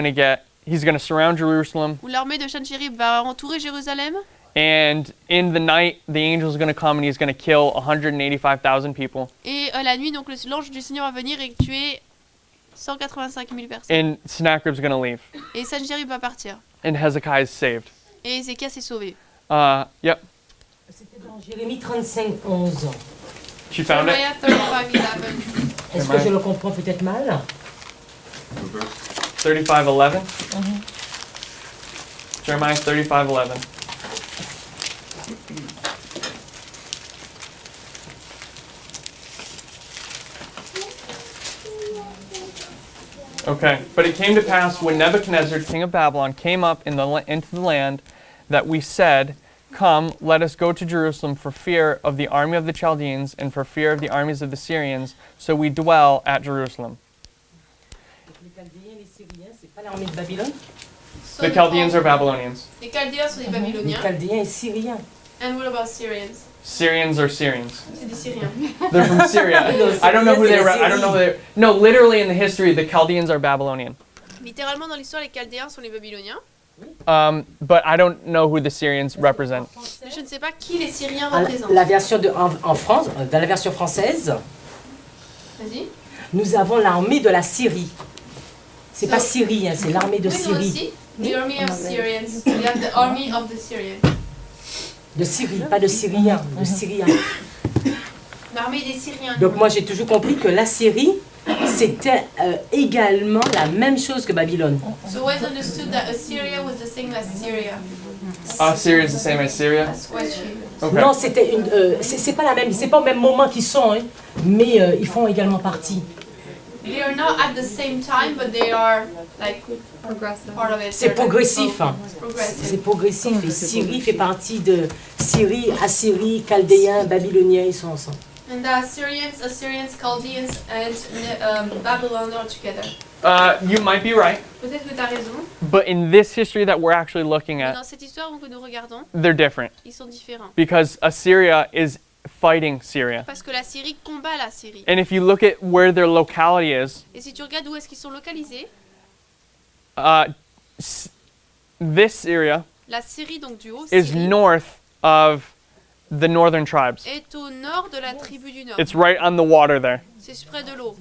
he's going to surround Jerusalem, où l'armée de Sanchérib va entourer Jérusalem. and in the night the angel is going to come and he's going to kill 185,000 people. Et la nuit, donc l'ange du Seigneur va venir et tuer 185 000 personnes. And Sennacherib's going to leave, Et Sanchérib va partir. and Hezekiah is saved. Et Ézéchias est sauvé. Yep. C'était dans Jérémie 35, 11. She found it. Jeremiah 35:11. Est-ce que je le comprends peut-être mal? 35:11. Jeremiah 35:11. Okay, but it came to pass when Nebuchadnezzar, king of Babylon, came up into the land, that we said, Come, let us go to Jerusalem for fear of the army of the Chaldeans and for fear of the armies of the Syrians, so we dwell at Jerusalem. Les Chaldéens, les Syriens, c'est pas l'armée de Babylone? The Chaldeans are Babylonians. Les Chaldéens sont des Les Babyloniens. Chaldéens et Syriens. And what about Syrians? Syrians are Syrians. C'est des Syriens. They're from Syria. I don't know who they were. I don't know who they. No, literally in the history, the Chaldeans are Babylonian. Littéralement dans l'histoire, les Chaldéens sont les Babyloniens. But I don't know who the Syrians represent. Mais je ne sais pas qui les Syriens Ah, représentent. La version en France, dans la version française, Vas-y. nous avons l'armée de la Syrie. C'est pas Syrie, hein, c'est l'armée de Oui, nous Syrie. aussi. The army of Syrians. We have the army of the Syrians. De Syrie, pas de Syriens, de Syriens. L'armée des Syriens. Donc moi j'ai toujours compris que la Syrie, c'était également la même chose que Babylone. So always understood that Assyria was the same as Syria. Syria is the same as Syria. That's what she. Okay. Non, c'était une, c'est pas la même, c'est pas au même moment qu'ils sont, hein, mais ils font également partie. They are not at the same time, but they are like part of it. C'est progressif. Hein. It's progressive. C'est progressif. Et Syrie fait partie de Syrie, Assyrie, Chaldéens, Babyloniens, ils sont ensemble. And the Assyrians, Chaldeans, and Babylon are together. You might be right, Peut-être que tu as raison. but in this history that we're actually looking Mais at, dans cette histoire que nous regardons, they're different ils sont différents. because Assyria is fighting Syria. Parce que la Syrie combat la Syrie. And if you look at where their locality is, Et si tu regardes où est-ce qu'ils sont localisés, this Syria la Syrie donc du haut, is Syrie, north of the northern tribes. est au nord de la tribu du nord. It's right on the water there. C'est près de l'eau.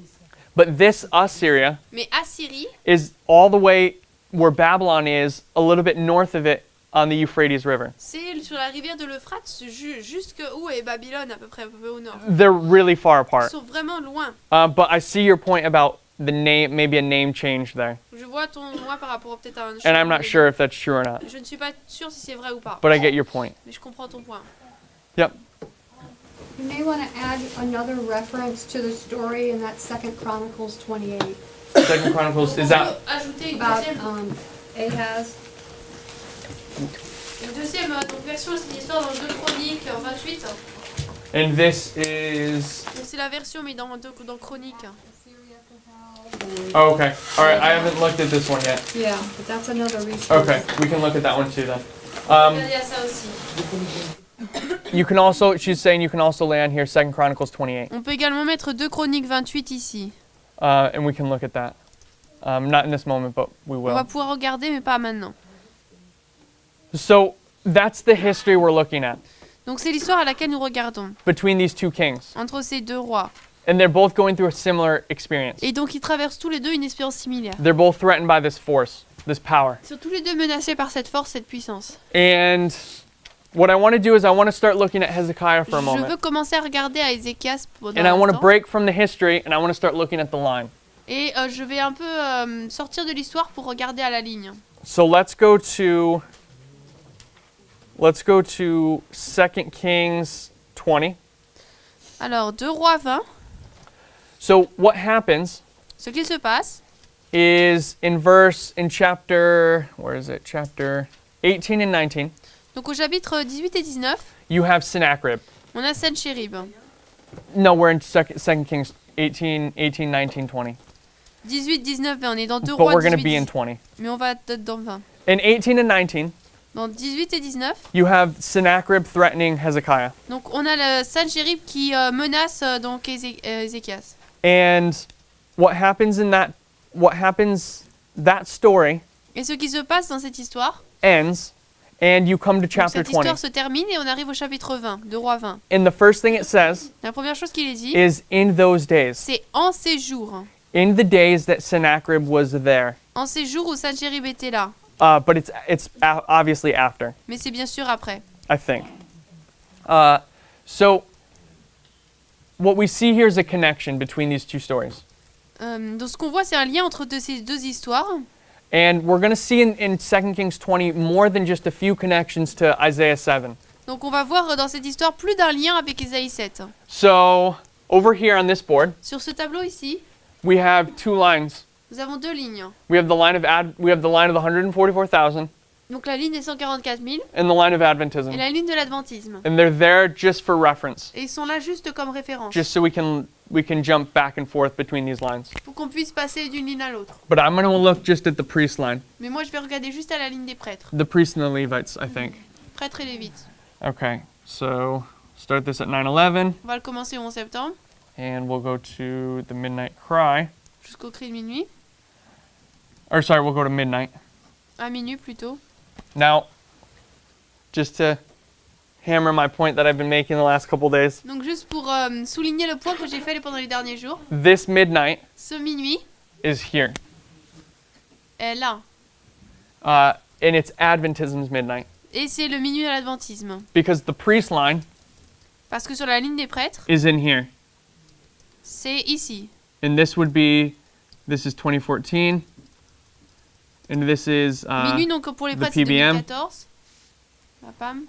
But this Assyria Mais Assyrie is all the way where Babylon is, a little bit north of it on the Euphrates River. c'est sur la rivière de l'Euphrate, jusque où est Babylone à peu près, un peu au nord. They're really far Ils apart. sont vraiment loin. But I see your point about the name, maybe a name change there. Je vois ton moi par rapport peut-être à un And I'm changement not de- sure if that's true or not. Je ne suis pas sûre si c'est vrai ou pas, But I get your point. mais je comprends ton point. Yep. You may want to add another reference to the story, and that's 2 Chronicles 28 Second Chronicles, is that Ajouter une about deuxième, Ahaz. donc version, c'est une histoire dans 2 Chroniques 28. and this is Donc c'est la version mais dans Chroniques. oh, okay. All right, I haven't looked at this one yet. Yeah, but that's another resource. Okay, we can look at that one too then. Regardez à ça aussi. You can also, she's saying you can also lay on here 2 Chronicles 28. On peut également mettre 2 Chroniques 28 ici. And we can look at that. Not in this moment, but we On va will. pouvoir regarder mais pas maintenant. So that's the history we're looking at Donc c'est l'histoire à laquelle nous regardons between these two kings. entre ces deux rois. And they're both going through a similar experience. Et donc ils traversent tous les deux une expérience similaire. They're both threatened by this force, this power. Ils sont tous les deux menacés par cette force, cette puissance. And what I want to do is I want to start looking at Hezekiah for a Je veux moment. commencer à regarder à Ezéchias pendant And I want un to temps. break from the history and I want to start looking at the line. Et je vais un peu sortir de l'histoire pour regarder à la ligne. So let's go to 2 Kings 20. Alors, 2 Rois 20, So what happens ce qu'il se passe, is in chapter, where is it? Chapter 18 and 19, donc au chapitre 18 et 19, you have Sennacherib. on a Sennacherib. No, we're in 2 Kings 18, 19, 20. 18, 19, 20, on est dans 2 But Rois we're going to 18, be in 20. mais on va être dans 20. In 18 and 19, Dans 18 et 19, you have Sennacherib threatening Hezekiah. donc on a le Sennacherib qui menace donc Ezéchias. And what happens that story Et ce qui se passe dans cette histoire, ends, and you come to donc chapter cette 20. histoire se termine et on arrive au chapitre 20, de Roi 20. And the first thing it says La première chose qu'il est dit, is in those days, c'est en ces jours. in the days that Sennacherib was there. En ces jours où Sennacherib était là. But it's obviously after, Mais c'est bien sûr après. I think. So what we see here is a connection between these two stories. Donc ce qu'on voit, c'est un lien entre ces deux histoires. And we're going to see in 2 Kings 20 more than just a few connections to Isaiah 7. Donc on va voir dans cette histoire plus d'un lien avec Ésaïe 7. So over here on this board, Sur ce tableau ici, we have two lines. nous avons 2 lignes. We have the line of the 144,000 Donc la ligne des 144 000 and the line of et Adventism. la ligne de l'adventisme. And they're there just for reference, Et ils sont là juste comme référence, just so we can jump back and forth between these lines. pour qu'on puisse passer d'une ligne à l'autre. But I'm going to look just at the priest line. Mais moi je vais regarder juste à la ligne des prêtres, The priests and the Levites, I think. prêtres et lévites. Okay, so start this at 9:11, On va le commencer au 11 septembre, and we'll go to the midnight cry. jusqu'au cri de minuit, Or sorry, we'll go to midnight. à minuit plutôt. Now, just to hammer my point that I've been making the last couple days, Donc juste pour souligner le point que j'ai fait pendant les derniers jours, this midnight ce minuit is here. est là. And it's Adventism's midnight. Et c'est le minuit de l'adventisme. Because the priest line Parce que sur la ligne des prêtres, is in here. c'est ici. And this is 2014. And this is, Minuit, donc pour les the prêtres, c'est PBM. 2014. La PAM.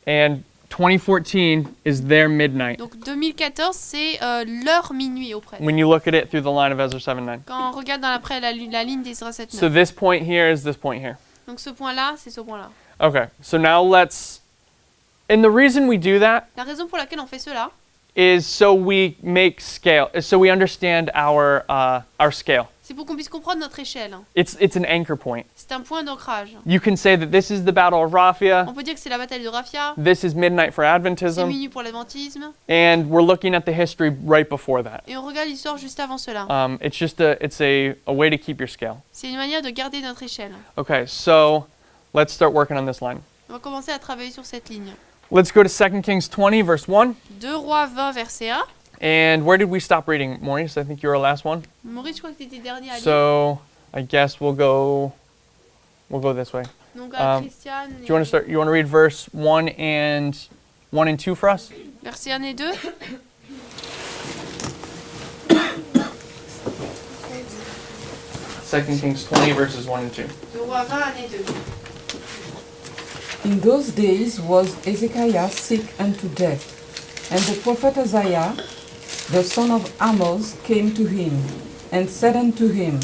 and 2014 is their midnight. Donc 2014, c'est leur minuit aux prêtres. When you look at it through the line of Ezra 7:9. Quand on regarde dans la ligne d'Ezra 7.9. So this point here is this point here. Donc ce point-là, c'est ce point-là. Okay, so now and the reason we do that La raison pour laquelle on fait cela, is so we make scale, so we understand our scale. c'est pour qu'on puisse comprendre notre échelle. It's an anchor point. C'est un point d'ancrage. You can say that this is the Battle of Raphia, On peut dire que c'est la bataille de Raphia, this is midnight for c'est Adventism, minuit pour l'adventisme, and we're looking at the history right before that. et on regarde l'histoire juste avant cela. It's a way to keep your scale. C'est une manière de garder notre échelle. Okay, so let's start working on this line. On va commencer à travailler sur cette ligne. Let's go to 2 Kings 20, verse 1. 2 Rois 20, verset 1. And where did we stop reading, Maurice? I think you were our last one. Maurice, je crois que tu étais dernier à lire. So I guess we'll go this way. Donc, Christiane, Do you want to start? You want to read verse 1 and 2 for us? verset 1 et 2. Second Kings 20, verses 1 and 2. 2 Rois 20, 1 et 2. In those days was Ezéchias sick unto death, and the prophet Isaiah, the son of Amoz, came to him, and said unto him,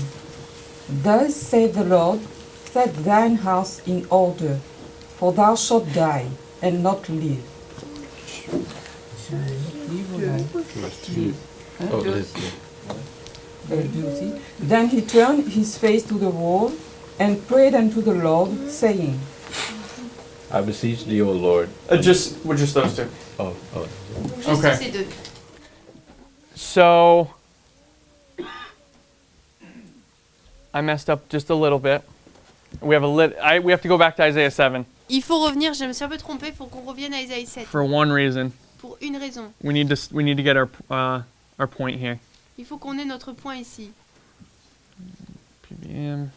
Thus saith the Lord, set thine house in order, for thou shalt die, and not live. Oh, this. Then he turned his face to the wall, and prayed unto the Lord, saying, I beseech thee, O Lord. We're just those two. Oh. Juste Okay. ces deux. So I messed up just a little bit. We have to go back to Isaiah 7 Il faut revenir, je me suis un peu trompée, il faut qu'on revienne à Isaïe 7. for one reason. Pour une raison. We need to get our point here. Il faut qu'on ait notre point ici. PBM.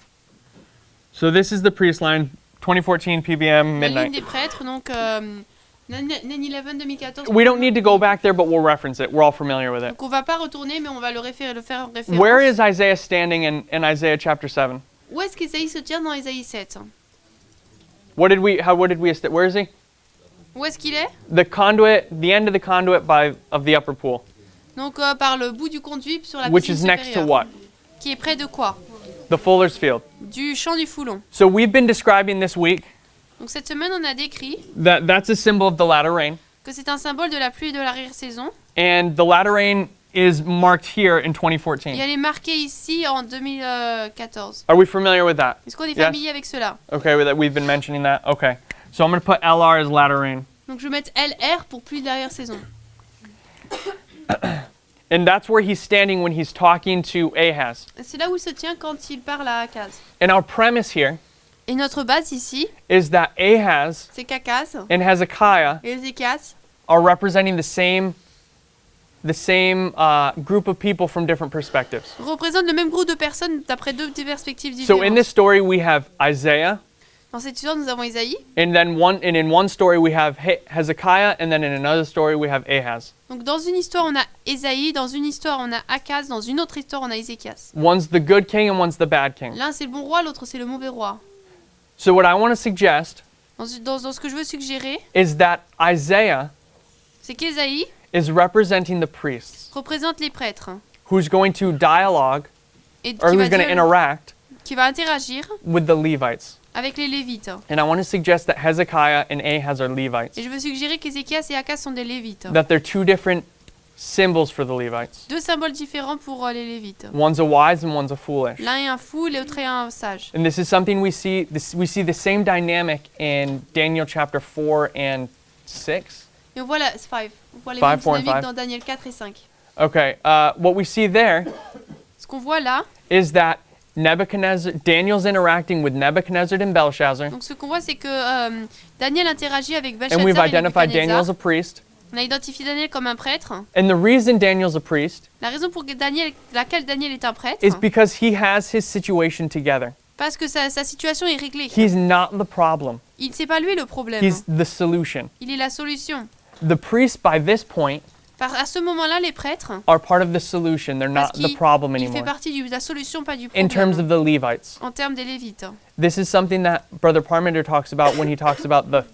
So this is the priest line, 2014 PBM La ligne midnight. des prêtres, donc 9/11 2014. We don't need to go back there, but we'll reference it. We're all familiar with it. Donc on va pas retourner, mais on va le faire référence. Where is Isaiah standing in Isaiah chapter 7? Où est-ce qu'Isaïe se tient dans Isaïe 7? Where is he? Où est-ce qu'il est? The conduit, the end of the conduit of the upper pool, Donc par le bout du conduit sur la which piscine is next to supérieure. what? Qui est près de quoi? The fuller's field. Du champ du Foulon. So we've been describing this week Donc cette semaine, on a décrit that's a symbol of the latter rain, que c'est un symbole de la pluie et de l'arrière-saison. and the latter rain is marked here in Et 2014. elle est marquée ici en 2014. Are we familiar with that? Est-ce qu'on est Yes. familier avec cela? Okay, with that we've been mentioning that. Okay, so I'm going to put LR as latter rain, Donc je vais mettre LR pour pluie d'arrière-saison. and that's where he's standing when he's talking to Ahaz. C'est là où il se tient quand il parle à Achaz. And our premise here Et notre base ici, is that Ahaz c'est qu'Achaz and Hezekiah et Ezéchias are representing the same group of people from different perspectives. représentent le même groupe de personnes d'après deux perspectives So in différentes. this story we have Isaiah, Dans cette histoire, nous avons Isaïe. and in one story we have Hezekiah, and then in another story we have Ahaz. Donc dans une histoire, on a Isaïe, dans une histoire, on a Achaz, dans une autre histoire, on a Ezéchias. One's the good king and one's the bad king. L'un c'est le bon roi, l'autre c'est le mauvais roi. So what I want to suggest Dans ce que je veux suggérer, is that Isaiah c'est qu'Isaïe is representing the priests, représente les prêtres who's going to dialogue et or who's going to interact qui va interagir with the Levites. avec les Lévites. And I want to suggest that Hezekiah and Ahaz are Levites. Et je veux suggérer qu'Ézéchias et Achaz sont des Lévites. That they're two different symbols for the Levites. Deux symboles différents pour les Lévites. One's a wise and one's a foolish. L'un est un fou, l'autre est un sage. And this is something we see the same dynamic in Daniel chapter 4 and 6. Et on voit on voit les Five, mêmes four, and dynamiques five. dans Daniel 4 et 5. Okay, what we see there Ce qu'on voit là, is that Daniel's interacting with Nebuchadnezzar and Belshazzar, donc ce qu'on voit c'est que Daniel interagit avec and we've Belshazzar et identified Daniel as a Nebuchadnezzar. priest. On a identifié Daniel comme un prêtre. And the reason Daniel's a priest La raison pour laquelle Daniel est un prêtre, is because he has his situation together. parce que sa situation est réglée. He's not the problem. C'est pas lui le problème. He's the solution. Il est la solution. The priests, by this point, À ce moment-là, les prêtres, are part of the solution. They're parce not the problem qu'il fait anymore. partie de la solution, pas du In terms problème. of the Levites. En termes des Lévites. This is something that Brother Parmenter talks about when he talks about the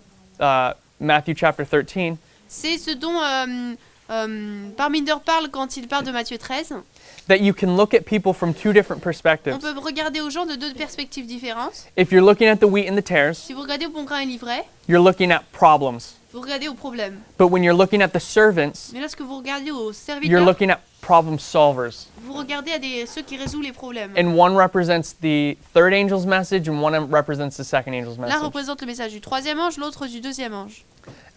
Matthew chapter 13. C'est ce dont Parminder parle quand il parle de Matthieu 13. That you can look at people from two different On perspectives. peut regarder aux gens de deux perspectives différentes. If you're looking at the wheat and the tares, Si vous regardez au bon grain et l'ivraie, you're looking at problems. vous regardez aux problèmes. But when you're looking at the servants, Mais lorsque vous regardez aux you're serviteurs, looking at problem solvers. vous regardez à ceux qui résolvent les problèmes. And one represents the third angel's message and one represents the second angel's L'un message. représente le message du troisième ange, l'autre du deuxième ange.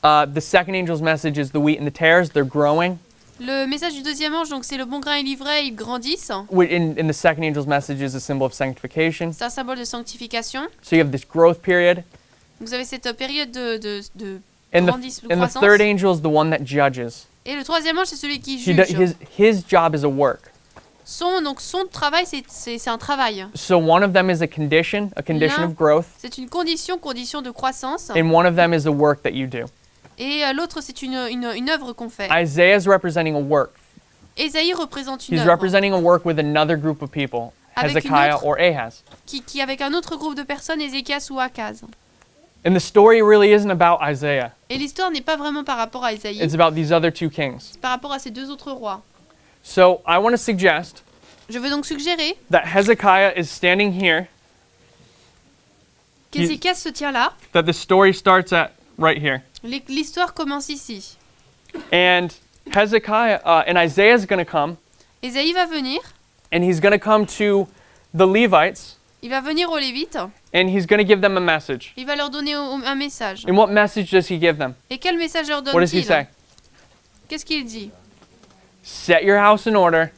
The second angel's message is the wheat and the tares, they're growing. Le message du deuxième ange, donc c'est le bon grain et l'ivraie, ils grandissent. In the second angel's message is a symbol of sanctification. C'est un symbole de sanctification. So you have this growth period. Vous avez cette période de And grandissent, the croissance. third angel is the one that judges. Et le troisième ange, c'est celui qui He do, juge. his job is a work. Donc son travail, c'est un travail. So one of them is a condition L'un- of growth, C'est une condition de croissance. and one of them is a work that you do. Et l'autre, c'est une œuvre qu'on fait. Isaiah is representing a work. Ésaïe représente une He's œuvre representing a work with another group of people, Avec une Hezekiah autre- or Ahaz. qui avec un autre groupe de personnes, Ézéchias ou Achaz. And the story really isn't about Isaiah. Et l'histoire n'est pas vraiment par rapport à Ésaïe, It's about these other two kings. c'est par rapport à ces deux autres rois. So I want to suggest Je veux donc suggérer that Hezekiah is standing here, qu'Ézéchias se tient là. that the story starts at right here. L'histoire commence ici. And Hezekiah and Isaiah is going to come, Ésaïe va venir, and he's going to come to the Levites, il va venir aux Lévites, and he's going to give them a message. il va leur donner un message. And what message does he give them? Et quel message leur What does he donne-t-il? say? Qu'est-ce qu'il dit? Set your house in order.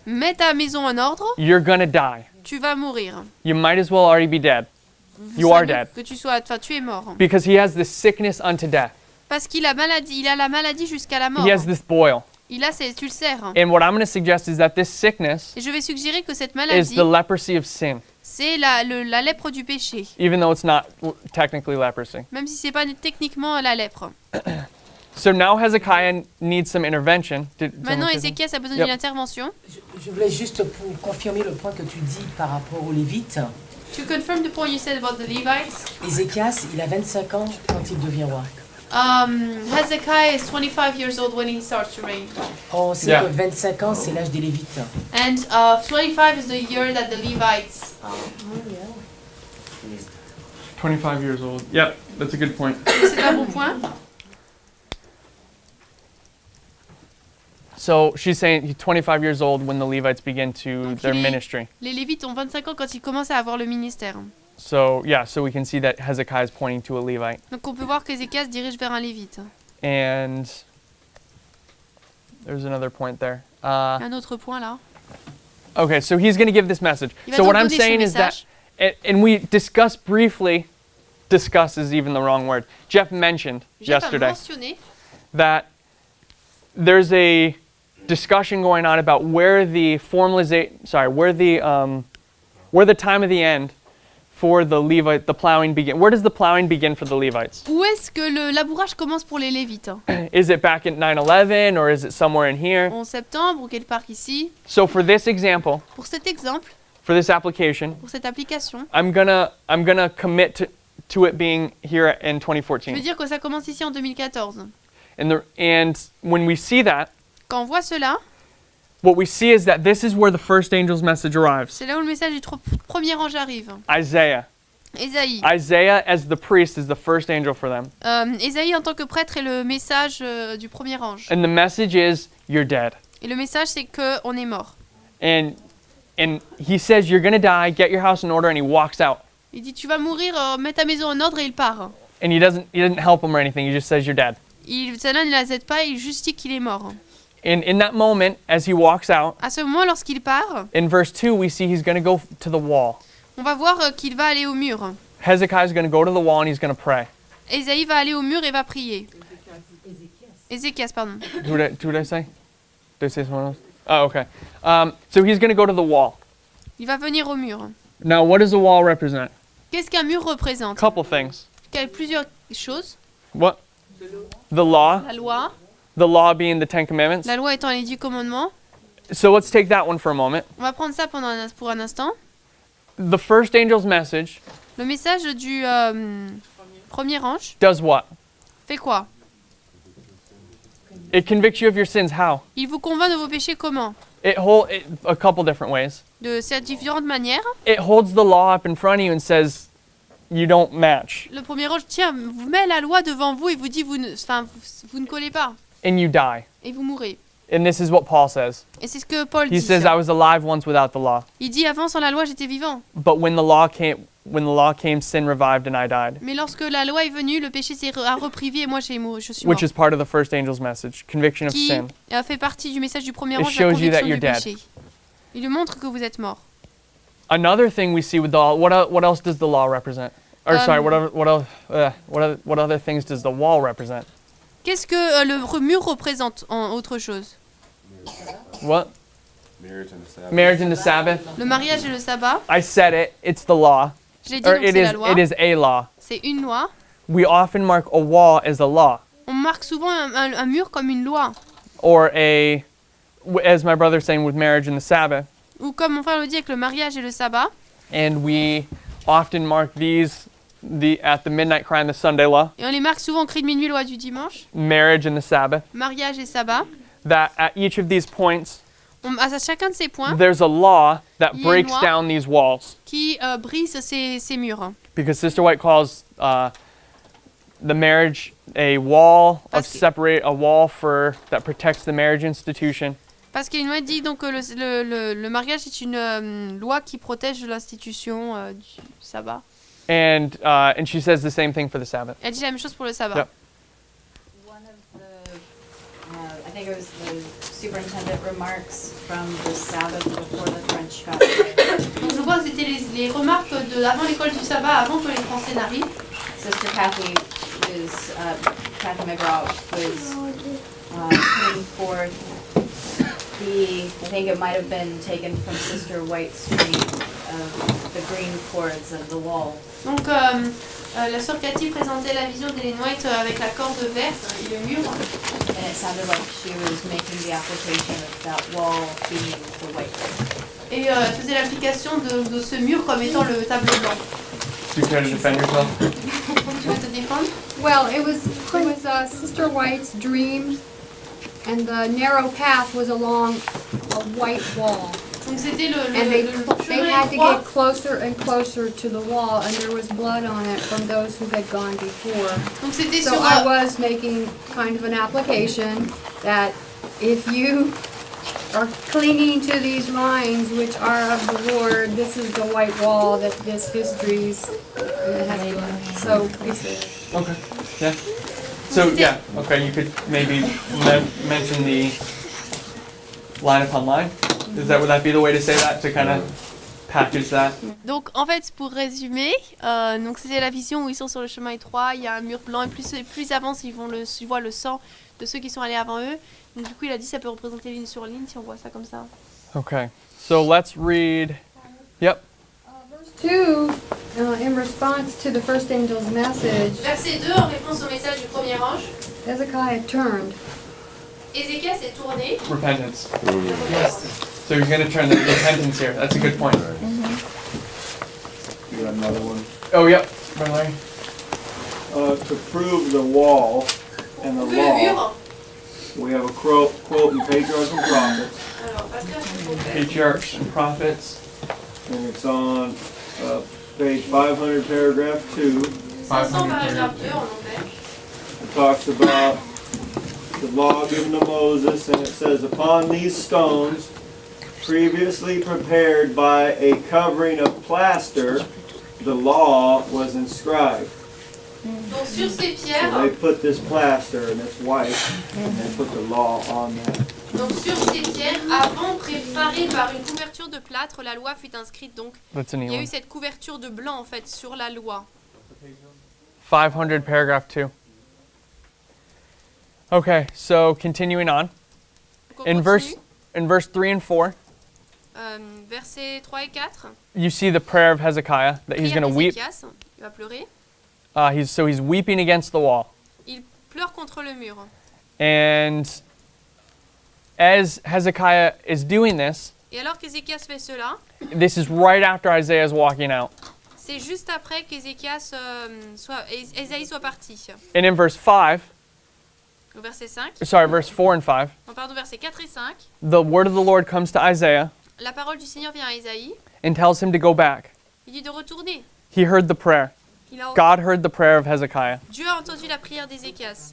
Mets ta maison en ordre, You're going to die. tu vas mourir. You might as well already be dead You Ça are veut dead. Que tu sois, enfin, tu es mort. because he has this sickness unto death. Parce qu'il a la maladie jusqu'à la mort. He has this boil. Il a ces ulcères. And what I'm going to suggest is that this sickness Et je vais suggérer que cette is maladie, the leprosy of sin, c'est la lèpre du péché. even though it's not technically leprosy. Même si c'est pas techniquement la lèpre. So now Hezekiah needs some intervention. Maintenant, Ézéchias a besoin Yep. d'une intervention. Je voulais juste pour confirmer le point que tu dis par rapport aux Lévites. To confirm the point you said about the Levites, Ézéchias, il a 25 ans quand il devient roi. Hezekiah is 25 years old when he starts to reign. On sait Yeah. que 25 ans, c'est l'âge des Lévites. And 25 is the year that the Levites... 25 years old. Yep, that's a good point. C'est un bon point. So she's saying he's 25 years old when the Levites begin to Donc, their il est- ministry. Les Lévites ont 25 ans quand ils commencent à avoir le ministère. So yeah, so we can see that Hezekiah is pointing to a Levite. Donc on peut voir qu'Ézéchias dirige vers un Lévite. And there's another point there. Un autre point là. Okay, so he's going to give this message. Il va So donc what I'm donner ce saying is that, message. and we discussed briefly, discuss is even the wrong word. Jeff mentioned Jeff a yesterday mentionné that there's a discussion going on about where the where the time of the end for the Levite, the plowing begin. Where does the plowing begin for the Levites? Où est-ce que le labourage commence pour les Lévites? Is it back at 9/11 or is it somewhere in here? En septembre ou quelque part ici? So for this example, Pour cet exemple, for this application, pour cette application, I'm gonna commit to it being here in je veux 2014. dire que ça commence ici en 2014. And when we see that, Quand on voit cela, what we see is that this is where the first angel's message arrives. c'est là où le message du premier ange arrive. Isaiah. Ésaïe. Isaiah as the priest is the first angel for them. Ésaïe en tant que prêtre est le message du premier ange. And the message is you're dead. Et le message c'est que on est mort. And he says you're going to die, get your house in order, and he walks out. Il dit tu vas mourir, mets ta maison en ordre et il part. And he doesn't help him or anything. He just says you're dead. Celle-là ne la aide pas, il juste dit qu'il est mort. And in that moment, as he walks out, À ce moment, lorsqu'il part, in verse 2, we see he's going to go to the wall. on va voir qu'il va aller au mur. Hezekiah is going to go to the wall and he's going to pray. Ésaïe va aller au mur et va prier. Ézéchias, pardon. Who did I say? Did I say someone else? Oh, okay. So he's going to go to the wall. Il va venir au mur. Now, what does the wall represent? Qu'est-ce qu'un mur représente? Couple things. Il y a plusieurs choses. What? The law. La loi, The law being the Ten Commandments. la loi étant les 10 commandements. So let's take that one for a moment. On va prendre ça pour un instant. The first angel's message Le message du premier ange does what? fait quoi? It convicts you of your sins. How? Il vous convainc de vos péchés comment? A couple different ways. De ces différentes manières. It holds the law up in front of you and says, you don't match, Le premier ange, vous met la loi devant vous et vous dit vous ne collez pas. and you die. Et vous mourrez. And this is what Paul says. Et c'est ce que Paul He dit. says, I was alive once without the law. Il dit avant sans la loi j'étais vivant. But when the law came, sin revived and I died. Mais lorsque la loi est venue, le péché a repris et moi je suis mort. Which is part of the first angel's message, conviction of Qui sin. a fait partie du message du premier It ange, la shows you that conviction you're du dead. péché. Il lui montre que vous êtes mort. Another thing we see with the law, what else does the law represent? Or sorry, what other things does the wall represent? Qu'est-ce que le mur représente en autre chose? What? Marriage and the Sabbath. Marriage and the Sabbath. Le mariage et le sabbat. I said it. It's the law. Je l'ai dit, Or donc c'est la loi. it is a law. C'est une loi. We often mark a wall as a law, On marque souvent un mur comme une loi. or as my brother's saying with marriage and the Sabbath. Ou comme mon frère le dit avec le mariage et le sabbat. And we often mark these at the midnight cry and the Sunday law, Et on les marque souvent au cri de minuit, loi du dimanche. marriage and the Sabbath. Mariage et sabbat. That at each of these points, À chacun de ces points, there's a law that Il y a une breaks loi. down these walls. qui brise ces murs. Because Sister White calls the marriage a wall of a wall that protects the marriage institution. Parce qu'il m'a dit donc que le mariage est une loi qui protège l'institution du sabbat. And she says the same thing for the Sabbath. Elle dit la même chose pour le sabbat. Yep. One of the, I think it was the superintendent remarks from the Sabbath before the French got here. Donc je vois que c'était les remarques avant l'école du sabbat, avant que les Français n'arrivent. Sister Kathy Kathy McGraw was putting forth I think it might have been taken from Sister White's reading of the green cords of the wall. Donc la sœur Cathy présentait la vision d'Ellen White avec la corde verte et le mur. And it sounded like she was making the application of that wall being the white. Et elle faisait l'application de ce mur comme étant le tableau blanc. Do you care to defend yourself? Tu veux te défendre? Well, it was Sister White's dream, and the narrow path was along a white wall. Donc c'était And they chemin had to étroit. get closer and closer to the wall, and there was blood on it from those who had gone before. Donc c'était So sur I was making kind of an application that if you are clinging to these lines which are of the Lord, this is the white wall that this history's so it's Okay. Yeah. So yeah. Okay. You could maybe mention the line upon line. Would that be the way to say that, to kind of package that? Donc en fait pour résumer, donc c'était la vision où ils sont sur le chemin étroit, il y a un mur blanc et plus ils avancent, ils voient le sang de ceux qui sont allés avant eux. Donc du coup il a dit ça peut représenter ligne sur ligne si on voit ça comme ça. Okay. So let's read. Yep. verse 2, in response to the first angel's message, Verset 2 en réponse au message du premier ange, Hezekiah turned. Ézéchias s'est tourné. Repentance. So you're going to turn the repentance here. That's a good point. You got another one? Oh, yep. Brother Larry. To prove the wall and the Le law, mur. we have a quote in Patriarchs and Prophets, Alors, patriarche et prophète. Patriarchs and prophets. and it's on page 500, paragraph 2. 500 paragraphe 2 en anglais. It talks about the law given to Moses, and it says, upon these stones, previously prepared by a covering of plaster, the law was inscribed. Donc sur ces So pierres, they put this plaster, and it's white, and they put the law on that. donc sur ces pierres, avant préparées par une couverture de plâtre, la loi fut inscrite. Donc That's a il neat y a eu one. cette couverture de blanc en fait sur la loi. 500, paragraph 2. Okay, so continuing on. Donc, on In continue. verse 3 and 4, Versets 3 et 4. you see the prayer of Hezekiah that he's Prière going to weep. d'Ézéchias, il va pleurer. He's weeping against the wall. Il pleure contre le mur. And as Hezekiah is doing this, Et alors qu'Ézéchias fait cela, this is right after Isaiah is walking out. c'est juste après qu'Ézéchias Ésaïe soit parti. And in verse 5, Au verset 5, verse 4 and 5, pardon, versets 4 et 5, the word of the Lord comes to Isaiah la parole du Seigneur vient à Ésaïe. and tells him to go back. Il dit de retourner. He heard the prayer. God heard the prayer of Hezekiah. Dieu a entendu la prière d'Ézéchias.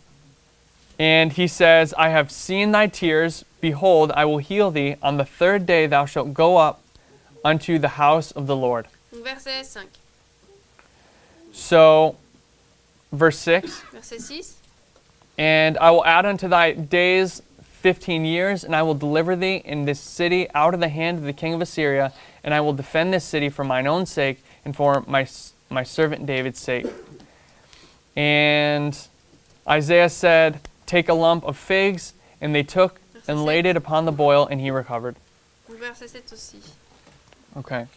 And he says, I have seen thy tears. Behold, I will heal thee. On the third day thou shalt go up unto the house of the Lord. Donc verset 5. So, verse 6, Verset 6. and I will add unto thy days 15 years, and I will deliver thee in this city out of the hand of the king of Assyria, and I will defend this city for mine own sake, and for my servant David's sake. And Isaiah said, take a lump of figs, and they took and laid it upon the boil, and he recovered. Verset 7 aussi. Okay.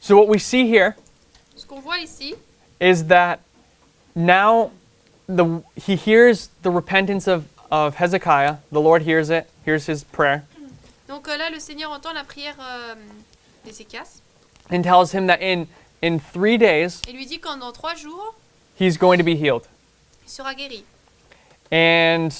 So what we see here Ce qu'on voit ici, is that now he hears the repentance of Hezekiah. The Lord hears it, hears his prayer, donc là le Seigneur entend la prière d'Ézéchias and tells him that in 3 days et lui dit qu'en 3 jours, he's going to be healed. il sera guéri. And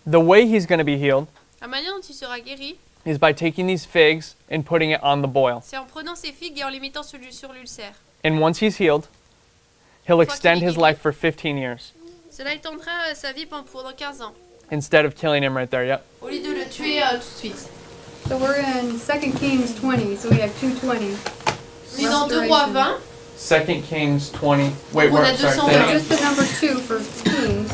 the way he's going to be healed La manière dont il sera guéri, is by taking these figs and putting it on the boil. c'est en prenant ses figues et en les mettant sur l'ulcère. And once he's healed, he'll extend his life for 15 years Cela étendra sa vie pendant 15 ans, instead of killing him right there. Yep. au lieu de le tuer tout de suite. So we're in 2 Kings 20, so we have 220. On est dans 2 Rois 20. 2 Kings 20. Wait, On a where? Sorry, 220. say it again. Just the number 2 for Kings.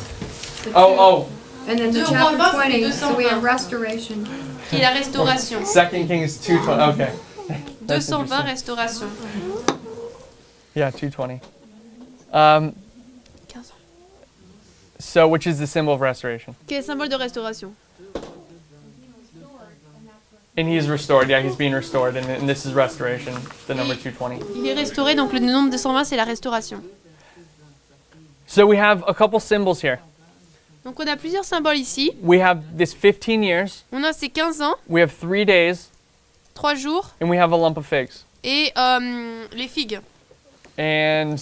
The Oh, And then the 2 chapter Rois 20, 20, so we have 220. restoration. Qui est la restauration. 2 Kings 2:20. Okay. That's 220 interesting. restauration. Yeah, 2:20. 15 ans. So, which is the symbol of restoration? Quel est le symbole de restauration? And he's restored. Yeah, he's being restored, and this is restoration. The number 220. Il est restauré, donc le nombre de 120 c'est la restauration. So we have a couple symbols here. Donc on a plusieurs symboles ici. We have this 15 years. On a ces 15 ans, We have 3 days, 3 jours and we have a lump of figs. et les figues. And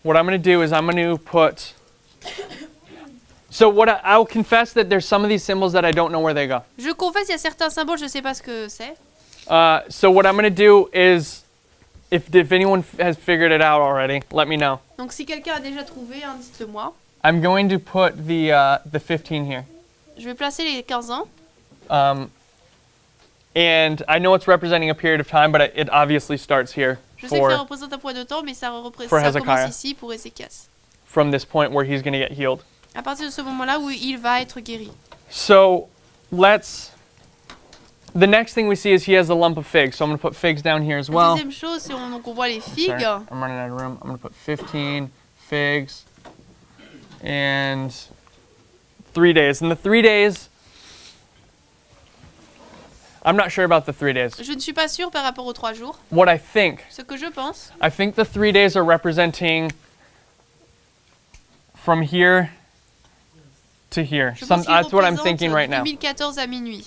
what I'm going to do is I'm going to put. So I'll confess that there's some of these symbols that I don't know where they go. Je confesse, il y a certains symboles, je ne sais pas ce que c'est. So what I'm going to do is, if anyone has figured it out already, let me know. Donc si quelqu'un a déjà trouvé, hein, dites-le moi. I'm going to put the 15 here. Je vais placer les 15 ans. And I know it's representing a period of time, but it obviously starts here Je sais que ça for, représente un point de temps, mais ça for commence Hezekiah. ici pour Ézéchias. From this point where he's going to get healed. À partir de ce moment-là où il va être guéri. So the next thing we see is he has a lump of figs. So I'm going to put figs down here as La well. deuxième chose, c'est donc on voit les figues. Sorry, I'm running out of room. I'm going to put 15 figs and 3 days. And the 3 days, I'm not sure about the 3 days. Je ne suis pas sûre par rapport aux 3 jours. What I think Je pense, I think the 3 days are representing from here to here. je pense qu'il That's what I'm représente thinking right now. 2014 à minuit.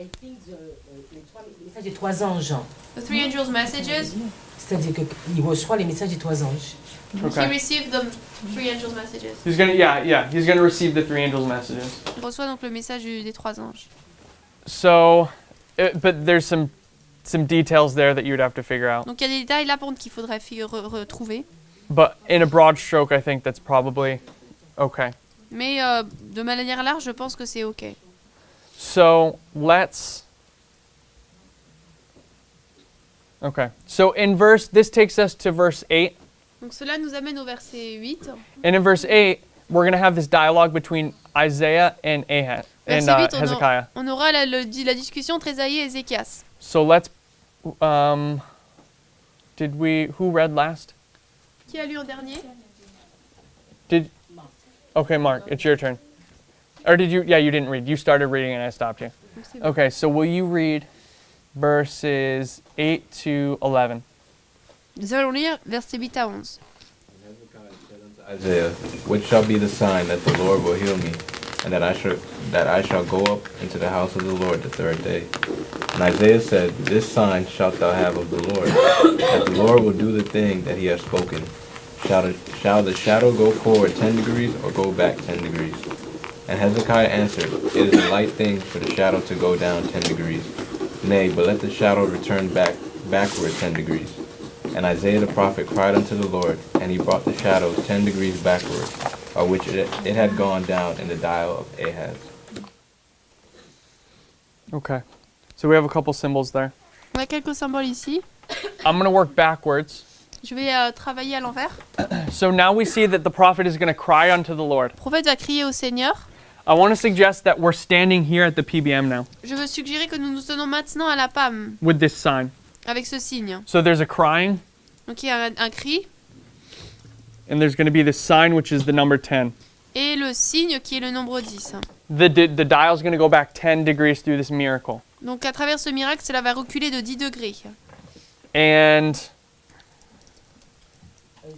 I think les messages des 3 anges. The 3 angels' messages, C'est-à-dire qu'il reçoit les messages des 3 anges. he Okay. received the 3 angels' messages. He's gonna he's gonna receive the 3 angels' messages. Il reçoit donc le message des 3 anges. So, but there's some details there that you'd have to figure out. Donc il y a des détails là qu'il faudrait retrouver. But in a broad stroke, I think that's probably okay. Mais de manière large, je pense que c'est OK. So okay. So this takes us to verse 8. Donc cela nous amène au verset 8. And in verse 8, we're going to have this dialogue between Isaiah and Ahaz and Verset 8, Hezekiah. on aura la discussion entre Isaïe et Ézéchias. So let's who read last? Qui a lu en dernier? Okay, Mark, it's your turn. Or did you? Yeah, you didn't read. You started reading and I stopped you. Okay, so will you read verses 8 to 11? Nous allons lire versets 8 à 11. Isaiah, which shall be the sign that the Lord will heal me, and that I shall go up into the house of the Lord the 3rd day. And Isaiah said, This sign shalt thou have of the Lord, that the Lord will do the thing that he has spoken. Shall the shadow go forward 10 degrees or go back 10 degrees? And Hezekiah answered, It is a light thing for the shadow to go down 10 degrees. Nay, but let the shadow return backward 10 degrees. And Isaiah the prophet cried unto the Lord, and he brought the shadows 10 degrees backward, by which it had gone down in the dial of Ahaz. Okay. So we have a couple symbols there. On a quelques symboles ici. I'm going to work backwards. Je vais travailler à l'envers. So now we see that the prophet is going to cry unto the Lord. Le prophète va crier au Seigneur. I want to suggest that we're standing here at the PBM now Je veux suggérer que nous nous tenons maintenant à la PAM with this sign. avec ce signe. So there's a crying, Donc il y a un cri and there's going to be the sign, which is the number 10. et le signe qui est le nombre 10. The dial's going to go back 10 degrees through this miracle. Donc à travers ce miracle, cela va reculer de 10 degrés. And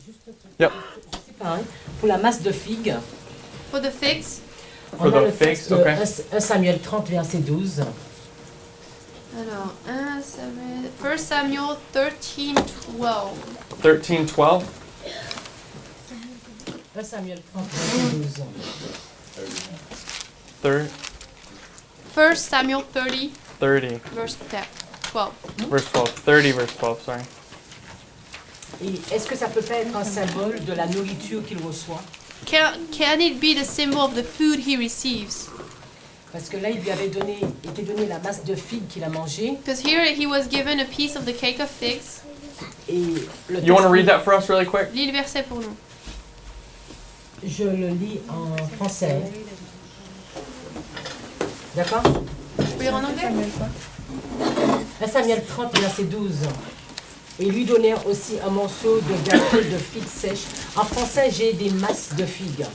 Juste un truc, Yep. je sais pas, hein, pour la masse de figues, For the figs, For on a the le texte figs, okay. 1 Samuel 30, verset 12. alors 1 Samuel 13, 12. 13, 12. 1 Samuel 30, verset 12. Third, 1 Samuel 30, 30, verse 10, 12. verse 12. 30, verse 12, sorry. Et est-ce que ça peut pas être un symbole de la nourriture qu'il reçoit? Can it be the symbol of the food he receives? Parce que là, il lui avait été donné la masse de figues qu'il a mangée. Because here he was given a piece of the cake of figs. Et le You want to texte- read that for us really quick? Lis le verset pour nous. Je le lis en français. D'accord? Tu peux lire en anglais? 1 Samuel 30, verset 12. Et lui donnèrent aussi un morceau de gâteau de figues sèches. En français, j'ai des masses de figues.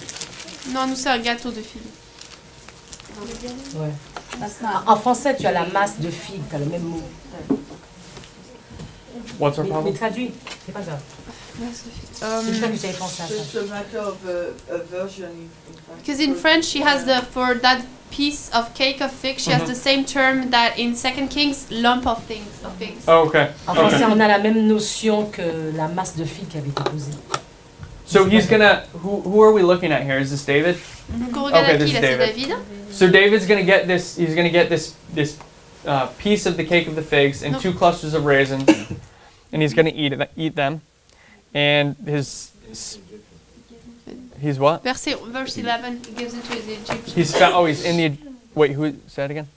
Non, nous c'est un gâteau de figues. Ouais. That's not. En français, tu as la masse de figues, tu as le même mot. What's our Mais problem? traduit, c'est pas grave. C'est ça que j'avais pensé à ça. It's a matter of a version. In fact. Because in French she has for that piece of cake of figs, she has the same term that in 2 Kings, lump of figs. Oh, okay. En français, Okay. on a la même notion que la masse de figues qui avait été posée. So he's gonna. Who are we looking at here? Is this David? Donc on regarde Okay, à this qui is là, c'est David. David. So David's gonna get this. He's gonna get this piece of the cake of the figs and No. 2 clusters of raisins, and he's gonna eat them. And he's what? Verse 11, he gives it to his Egyptians. He's in the. Wait, who? Say it again.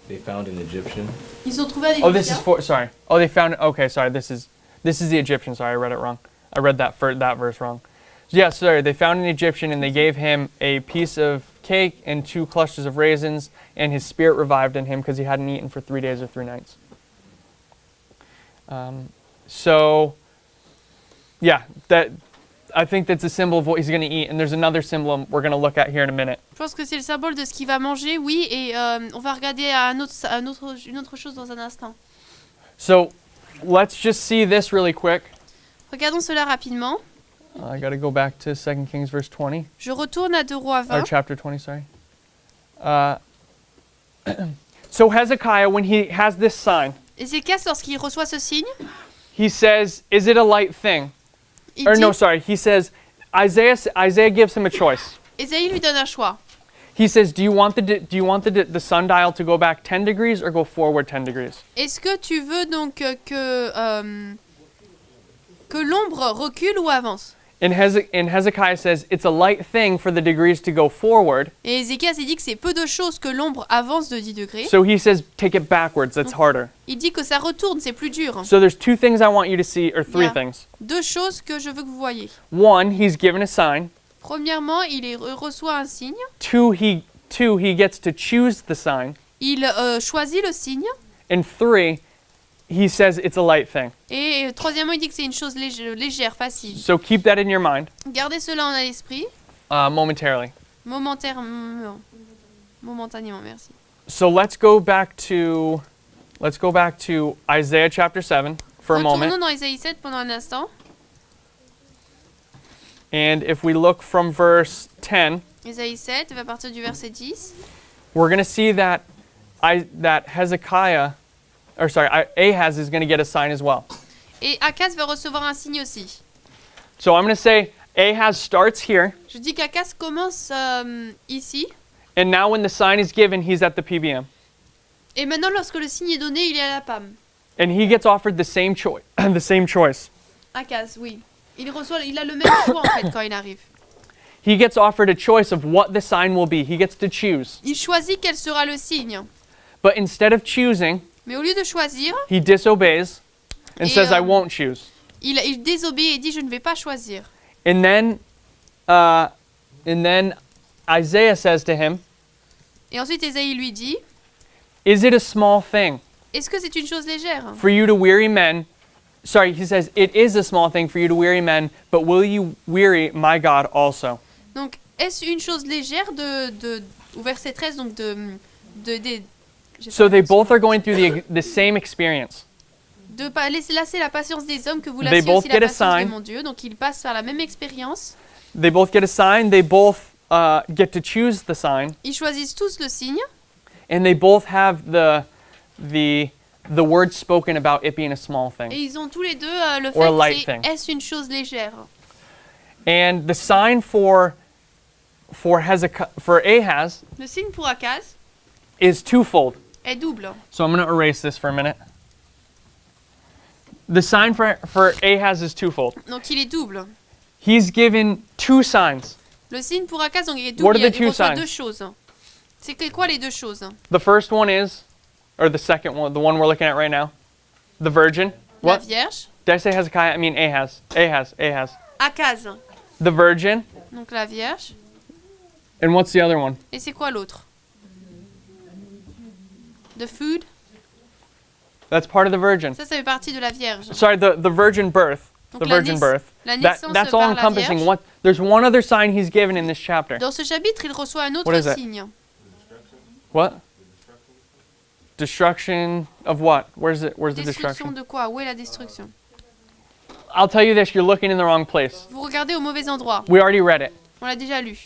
They found an Egyptian. Ils ont trouvé un Oh, this is Égyptien. for. Sorry. Oh, they found. Okay, sorry. This is the Egyptian. Sorry, I read it wrong. I read that verse wrong. Yeah, sorry. They found an Egyptian and they gave him a piece of cake and 2 clusters of raisins, and his spirit revived in him because he hadn't eaten for 3 days or 3 nights. So, yeah, I think that's a symbol of what he's going to eat, and there's another symbol we're going to look at here in a minute. Je pense que c'est le symbole de ce qu'il va manger, oui, et on va regarder une autre chose dans un instant. So, let's just see this really quick. Regardons cela rapidement. I got to go back to 2 Kings verse 20. Je retourne à 2 Rois Or 20. chapter 20, sorry. So Hezekiah, when he has this sign, Ezéchias, lorsqu'il reçoit ce signe, he says, is it a light thing? il Or dit, no, sorry, he says, Isaiah gives him a choice. Ésaïe lui donne un choix. He says, do you want the sundial to go back 10 degrees or go forward 10 degrees? Est-ce que tu veux donc que l'ombre recule ou avance? And Hezekiah says, it's a light thing for the degrees to go forward. Et Ézéchias il dit que c'est peu de choses que l'ombre avance de 10 degrés. So he says, take it backwards, that's harder. Il dit que ça retourne, c'est plus dur. So there's 2 things I want you to see, or 3 Yeah. things. 2 choses que je veux que vous voyez. 1, he's given a sign. Premièrement, il reçoit un signe. 2, he gets to choose the sign. Il choisit le signe. And 3, he says it's a light thing. Et troisièmement, il dit que c'est une chose légère, facile. So keep that in your mind Gardez cela en l'esprit. momentarily. Momentanément, merci. So let's go back to Isaiah chapter 7 for a Retournons moment. dans Ésaïe 7 pendant un instant. And if we look from verse 10, Ésaïe 7 va partir du verset 10. we're going to see that Ahaz is going to get a sign as well. Et Achaz va recevoir un signe aussi. So I'm going to say Ahaz starts here, Je dis qu'Achaz commence ici. and now when the sign is given, he's at the PBM. Et maintenant, lorsque le signe est donné, il est à la PAM. And he gets offered the same choice. The same choice. Achaz, oui. Il a le même choix en fait quand il arrive. He gets offered a choice of what the sign will be. He gets to choose. Il choisit quel sera le signe. But instead of choosing, Mais au lieu de choisir, he disobeys and Et, says, I won't choose. il désobéit et dit je ne vais pas choisir. And then Isaiah says to him, Et ensuite Ésaïe lui dit, is it a small thing? Est-ce que c'est une chose légère? for you to weary men? Sorry, he says, it is a small thing for you to weary men, but will you weary my God also? Donc, est-ce une chose légère au verset 13, donc j'ai So pas they compris. both are going through the same experience. De pas lasser la patience des hommes que vous They lassiez both aussi la get a patience de sign. mon Dieu. Donc, ils passent par la même expérience. They both get a sign. They both get to choose the sign, Ils choisissent tous le signe. and they both have the word spoken about it being a small Et thing. ils ont tous les deux le Or a light fait, thing. c'est est-ce une chose légère? And the sign for Ahaz Le signe pour Achaz is twofold. est double. So I'm going to erase this for a minute. The sign for Ahaz is twofold. Donc il est double. He's given two signs. Le signe pour Achaz, donc il est What double. are the Il two reçoit signs? deux choses. C'est quoi les deux choses? The first one is, or the second one, the one we're looking at right now, the virgin. La What? Vierge. Did I say Hezekiah? I mean Ahaz. Ahaz. Achaz, The virgin. donc la Vierge. And what's the other one? Et c'est quoi l'autre? The food. That's part of the virgin. Ça fait partie de la Vierge. Sorry, the virgin birth. Donc The la virgin birth. La naissance That's par all la encompassing. Vierge. There's one other sign he's given in this chapter. Dans ce chapitre, il reçoit un autre What is it? signe. What? Destruction of what? Where's the Destruction destruction? de quoi? Où est la destruction? I'll tell you this, you're looking in the wrong place. Vous regardez au mauvais endroit. We already read it. On l'a déjà lu.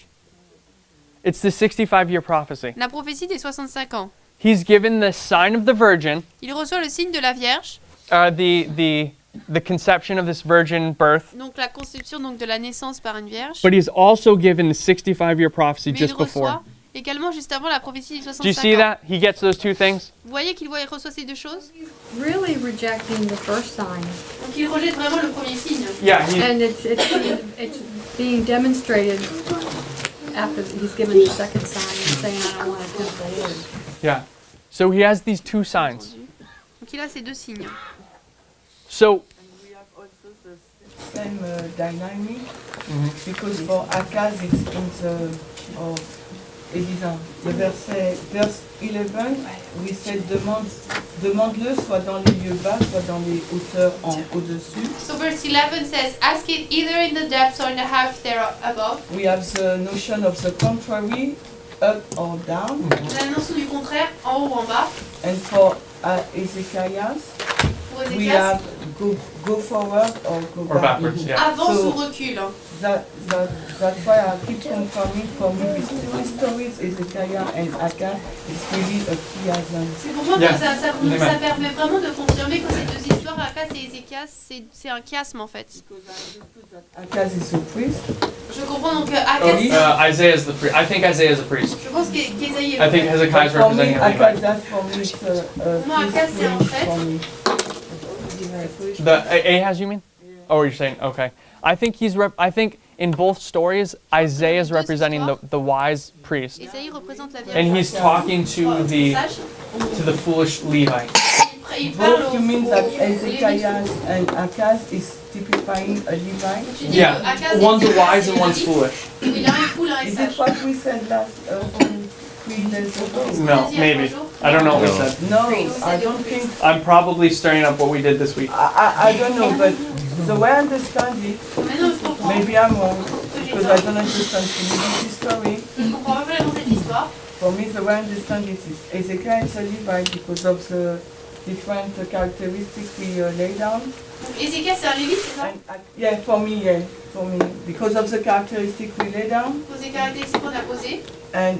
It's the 65-year prophecy. La prophétie des 65 ans. He's given the sign of the virgin, Il reçoit le signe de la Vierge, the conception of this virgin birth, donc la conception donc de la naissance par une Vierge. but he's also given the 65-year prophecy Mais il just before. reçoit également juste avant la prophétie des Do you 65 see ans. that? He gets those two things. Vous voyez qu'il reçoit ces deux choses? Really rejecting the first sign. Donc il rejette vraiment le premier signe. Yeah, And it's being demonstrated after he's given the second sign and saying, I don't want to tempt the Lord. yeah. So he has these two signs. Donc il a ces deux signes. So We have also the same dynamic because for Achaz it's in the verse 11, we said demande-le soit dans les lieux bas, soit dans les hauteurs au-dessus. So verse 11 says, ask it either in the depths or in the height there above. We have the notion of the contrary, up or down. La notion du contraire, en haut ou en bas. And for Ezéchias, Pour we Ezéchias, have go forward or go or back. backwards, yeah. avance So- ou recule. That's why I keep confirming for me with two stories, Ezéchias and Achaz, it's really a chiasm. C'est pour moi Yeah. que ça Amen. permet vraiment de confirmer que ces deux histoires, Achaz et Ezéchias, c'est un chiasme en fait. Because I understood that Achaz is a priest. Je comprends donc Achaz, Isaiah's the priest. I think Isaiah's a priest. je pense qu'Ésaïe est I think le Hezekiah's For me, representing a Achaz, Levite. that for me is Moi, Achaz, c'est un priest prêtre. for me. Ahaz, you mean? Oh, you're saying okay. I think I think in both stories, Isaiah is representing the wise priest, Ésaïe représente la Vierge. and he's talking to the Sage. foolish Levite. Il parle Both au you mean that au- Ezéchias and Achaz is typifying a Levite? Tu dis que Yeah, Achaz one's est- wise and one's foolish. Il a un fou, l'un est Is sage. it what we said last 3 days ago? No, maybe. I don't know what we No. said. No, I don't think. I'm probably stirring up what we did this week. I don't know, but the way I understand it, Maintenant, je comprends maybe I'm wrong, que j'ai because tort. I don't understand the story. Je comprends pas vraiment cette histoire. For me, the way I understand it is Ezekiel is a Levite because of the different characteristics we lay down. Donc Ézéchias, c'est un lévite, c'est ça? And yeah, for me, because of the characteristics we lay down. Pour les caractéristiques qu'on a posées. And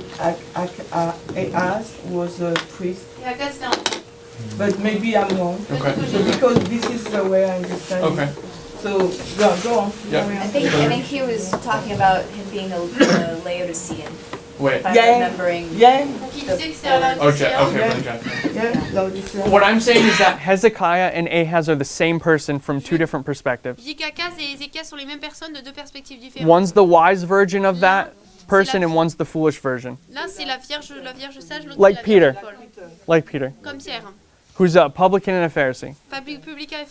Ahaz was a priest, Et Achaz, c'est un. but maybe I'm wrong. Okay. So because this is the way I understand Okay. it. So go on. Yeah. Carry on. I think he was talking about him being a Laodicean, Wait. if I'm Yeah. remembering. Yeah, Donc il disait que c'est un Okay. Laodicéen. Okay. Reject. yeah, Laodicea. What I'm saying is that Hezekiah and Ahaz are the same person from two different perspectives. Je dis qu'Achaz et Ézéchias sont les mêmes personnes de deux perspectives différentes. One's the wise version of that person, and one's the foolish version, L'un c'est la Vierge sage, l'autre Like c'est la Vierge Peter. folle. like Peter, Comme Pierre, who's a publican and a Pharisee. publicain et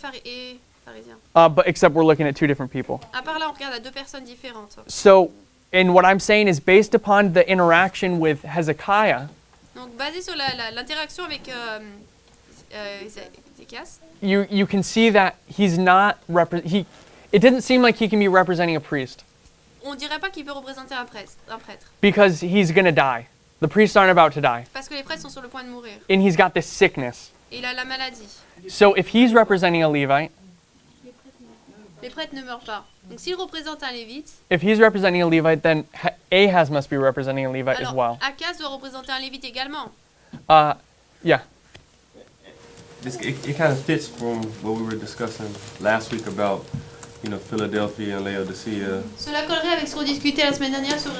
pharisien. But except we're looking at two different people. À part là, on regarde à deux personnes différentes. So, and what I'm saying is based upon the interaction with Hezekiah, Donc basé sur l'interaction avec Ezéchias, you can see that he's not it doesn't seem like he can be representing a priest on dirait pas qu'il peut représenter un prêtre, because he's going to die. The priests aren't about to die. parce que les prêtres sont sur le point de mourir. And he's got this sickness. Et il a la maladie. So if he's representing a Levite, Les prêtres ne meurent pas. Donc s'il représente un lévite, if he's representing a Levite, then Ahaz must be representing a Levite as alors well. Achaz doit représenter un lévite également. Yeah. It kind of fits from what we were discussing last week about, Philadelphia and Laodicea. Cela collerait avec ce qu'on discutait la semaine dernière sur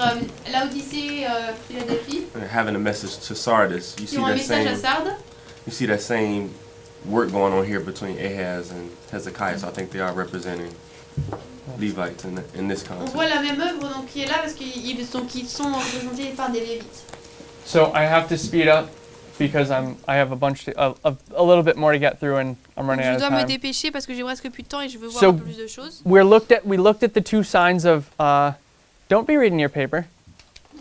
Laodicée, Philadelphie. And having a message to Sardis. Qui ont un message à Sardes. You see that same work going on here between Ahaz and Hezekiah. So I think they are representing Levites in this On context. voit la même œuvre donc, qui est là parce qu'ils sont représentés par des lévites. So I have to speed up because I have a little bit more to get through and I'm running Je out of dois me time. dépêcher parce que j'ai presque plus de temps et je veux voir So un peu plus de choses. we looked at the two signs of don't be reading your paper.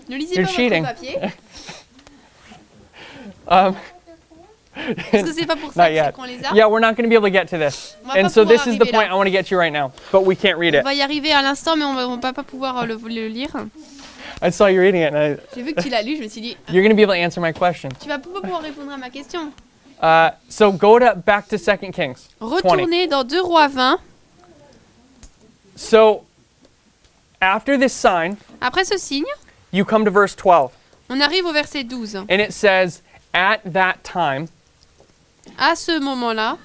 Ne lisez You're pas cheating. votre papier. Parce que c'est pas pour ça Not yet. qu'on les a. Yeah, we're not going to be able to get to this. On va And pas so pouvoir this is the arriver point là. I want to get to right now, but we can't read On it. va y arriver à l'instant, mais on va pas pouvoir le lire. I saw you reading it and J'ai vu que tu l'as lu, je me suis dit, you're going to be able to answer my question. tu vas pas pouvoir répondre à ma question. So go back to 2 Kings 20. Retournez dans 2 Rois 20. So after this sign, Après ce signe, you come to verse 12. on arrive au verset 12. And it says, at that time, À ce moment-là,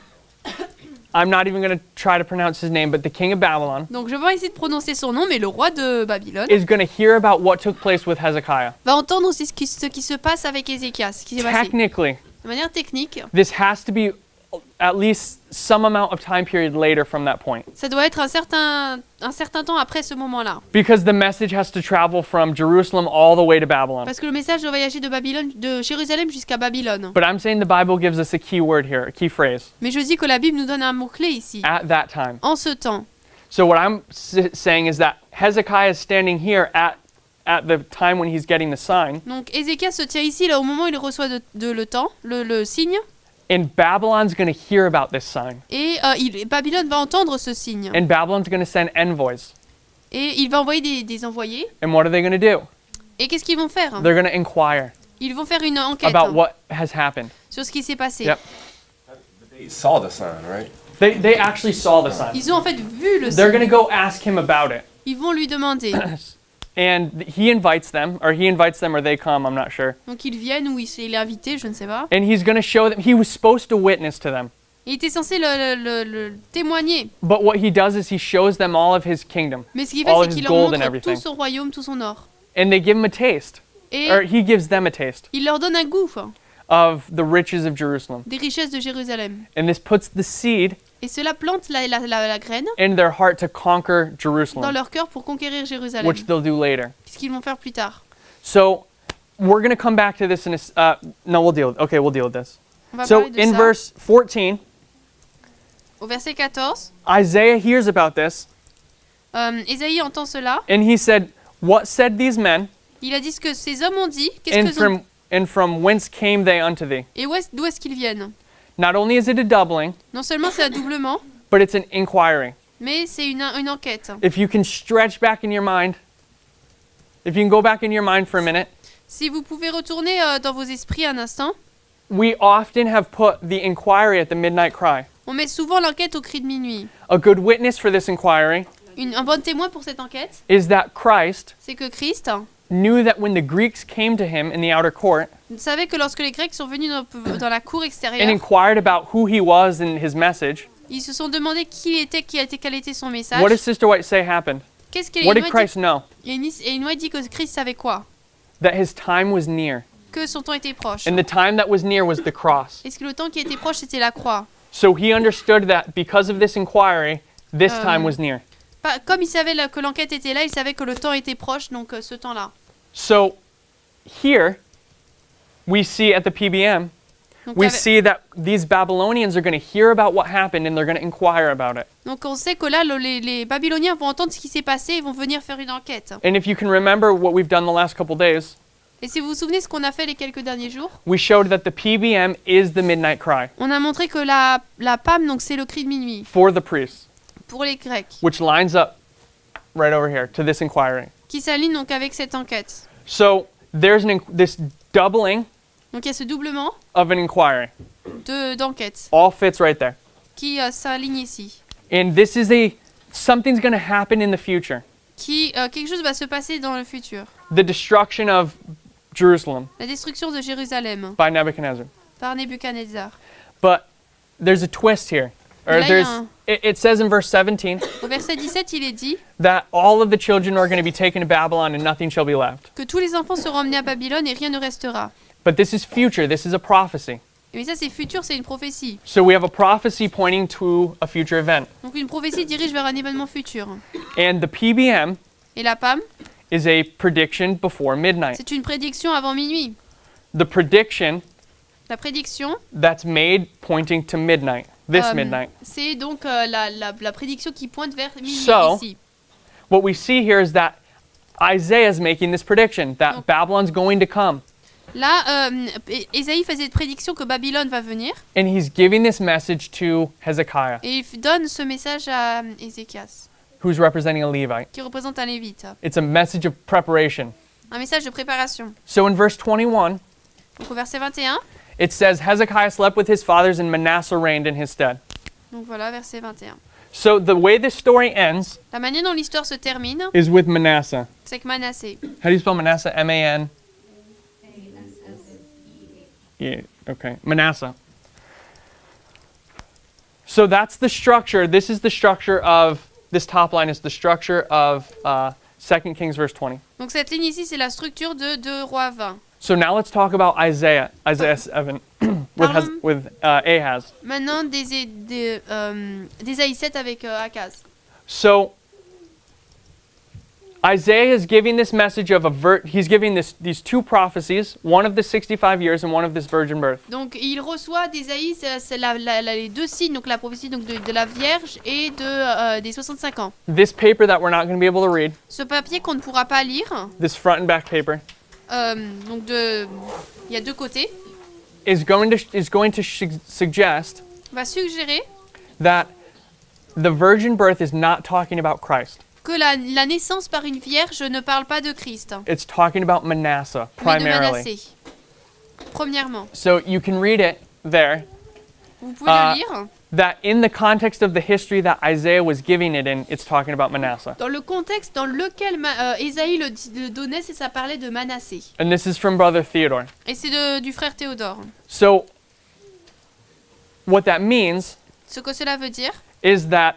I'm not even going to try to pronounce his name, but the king of Babylon donc je vais pas essayer de prononcer son nom, mais le roi de Babylone is going to hear about what took place with Hezekiah. va entendre aussi ce qui se passe avec Ézéchias, ce qui s'est passé. Technically, De manière technique, this has to be at least some amount of time period later from that point. ça doit être un certain temps après ce moment-là. Because the message has to travel from Jerusalem all the way to Babylon. Parce que le message doit voyager de Jérusalem jusqu'à Babylone. But I'm saying the Bible gives us a key word here, a key phrase. Mais je dis que la Bible nous donne un mot-clé ici. At that time. En ce temps. So what I'm saying is that Hezekiah is standing here at the time when he's getting the sign. Donc Ézéchias se tient ici là au moment où il reçoit le signe. And Babylon's going to hear about this sign. Et Babylone va entendre ce signe. And Babylon's going to send envoys. Et il va envoyer des envoyés. And what are they going to do? Et qu'est-ce qu'ils vont faire? They're going to inquire Ils vont faire une enquête about what has happened. sur ce qui s'est passé. Yep. They saw the sign, right? They actually saw the sign. Ils ont en fait vu le They're going to signe. go ask him about it. Ils vont lui demander. And he invites them or they come, I'm not sure. Donc ils viennent ou il est invité, je ne sais pas. And he's going to show them, he was supposed to witness to them. Il était censé le témoigner. But what he does is he shows them all of his kingdom, Mais ce qu'il fait, all c'est of his qu'il leur gold and montre tout everything. son royaume, tout son or. And they give him a taste, Et or he gives them a taste il leur donne un goût of the riches of Jerusalem. des richesses de Jérusalem. And this puts the seed Et cela plante la graine in their heart to conquer dans Jerusalem, leur cœur pour conquérir Jérusalem. which they'll do later. Ce qu'ils vont faire plus tard. So we're going to come back to this in a no, we'll deal with this. On va So parler de in ça. verse 14, Au verset 14, Isaiah hears about this, Ésaïe entend cela. and he said, "What said these men, Il a dit ce que ces hommes ont dit. Qu'est-ce and que from whence came they unto thee?" Et d'où est-ce qu'ils viennent? Not only is it a doubling, Non seulement c'est un doublement, but it's an inquiry. mais c'est une enquête. If you can stretch back in your mind, if you can go back in your mind for a minute, Si vous pouvez retourner dans vos esprits un instant, we often have put the inquiry at the midnight cry. on met souvent l'enquête au cri de minuit. A good witness for this inquiry Un bon témoin pour cette enquête, is that Christ c'est que Christ knew that when the Greeks came to him in the outer court savait que lorsque les Grecs sont venus dans la cour and extérieure, inquired about who he was and his message, ils se sont demandé qui il était, quel était son message. what does Sister White say happened? Qu'est-ce qu'il What did Christ know? Et il dit que Christ savait quoi? That his time was near. Que son temps était proche. And the time that was near was the cross. Est-ce que le temps qui était proche, c'était la croix? So he understood that because of this inquiry, this time was near. Comme il savait que l'enquête était là, il savait que le temps était proche, donc ce temps-là. So here we see at the PBM, Donc, we see that these Babylonians are going to hear about what happened and they're going to inquire about it. donc on sait que là, les Babyloniens vont entendre ce qui s'est passé et vont venir faire une enquête. And if you can remember what we've done the last couple days, Et si vous vous souvenez ce qu'on a fait les quelques derniers jours, we showed that the PBM is the midnight cry on a montré que la PAM, donc c'est le cri de minuit for the priests, pour les Grecs, which lines up right over here to this inquiry. qui s'aligne donc avec cette enquête. So there's this doubling Donc il y a ce doublement of an inquiry. d'enquête All fits right there. qui s'aligne ici. And this is something's going to happen in the future. Quelque chose va se passer dans le futur. The destruction of Jerusalem La destruction de Jérusalem by Nebuchadnezzar. par Nebuchadnezzar. But there's a twist here. Or Là, il y a un- it says in verse 17 Au verset 17, il est dit that all of the children are going to be taken to Babylon and nothing shall be left. que tous les enfants seront emmenés à Babylone et rien ne restera. But this is future. This is a prophecy. Mais ça, c'est futur, c'est une prophétie. So we have a prophecy pointing to a future event. Donc une prophétie dirige vers un événement futur. And the PBM Et la PAM, is a prediction before midnight. c'est une prédiction avant minuit. The prediction La prédiction, that's made pointing to midnight. This midnight. c'est donc la prédiction qui pointe vers minuit So, ici. What we see here is that Isaiah is making this prediction that Donc- Babylon's going to come. Là, Ésaïe fait cette prédiction que Babylone va venir And he's giving this message to Hezekiah, et il donne ce message à Ezéchias, who's representing a Levite. qui représente un lévite. It's a message of preparation. Un message de préparation. So in verse 21, Donc au verset 21, it says, Hezekiah slept with his fathers and Manasseh reigned in his stead. donc voilà, verset 21. So the way this story ends La manière dont l'histoire se termine, is with Manasseh. c'est que Manassé, How do you spell Manasseh? M-A-N? Yeah, okay. Manasseh. So that's the structure. This is the structure of, this top line is the structure of 2 Kings verse 20. donc cette ligne ici, c'est la structure de 2 Rois 20. So now let's talk about Isaiah 7 with Ahaz. Maintenant, d'Ésaïe 7 avec Achaz. So Isaiah is giving this message of he's giving these two prophecies, one of the 65 years and one of this virgin birth. Donc il reçoit d'Ésaïe c'est les deux signes, donc la prophétie donc de la Vierge et des 65 ans. This paper that we're not going to be able to read, Ce papier qu'on ne pourra pas lire, this front and back paper, donc il y a 2 côtés, is going to suggest va suggérer that the virgin birth is not talking about Christ. que la naissance par une vierge ne parle pas de Christ, It's talking about Manasseh mais de primarily. Manassé. Premièrement, So you can read it there, vous pouvez le lire. that in the context of the history that Isaiah was giving it in, it's talking about Manasseh. Dans le contexte dans lequel Ésaïe le donnait, ça parlait de Manassé. And this is from Brother Theodore. Et c'est du frère Théodore. So what that means Ce que cela veut dire, is that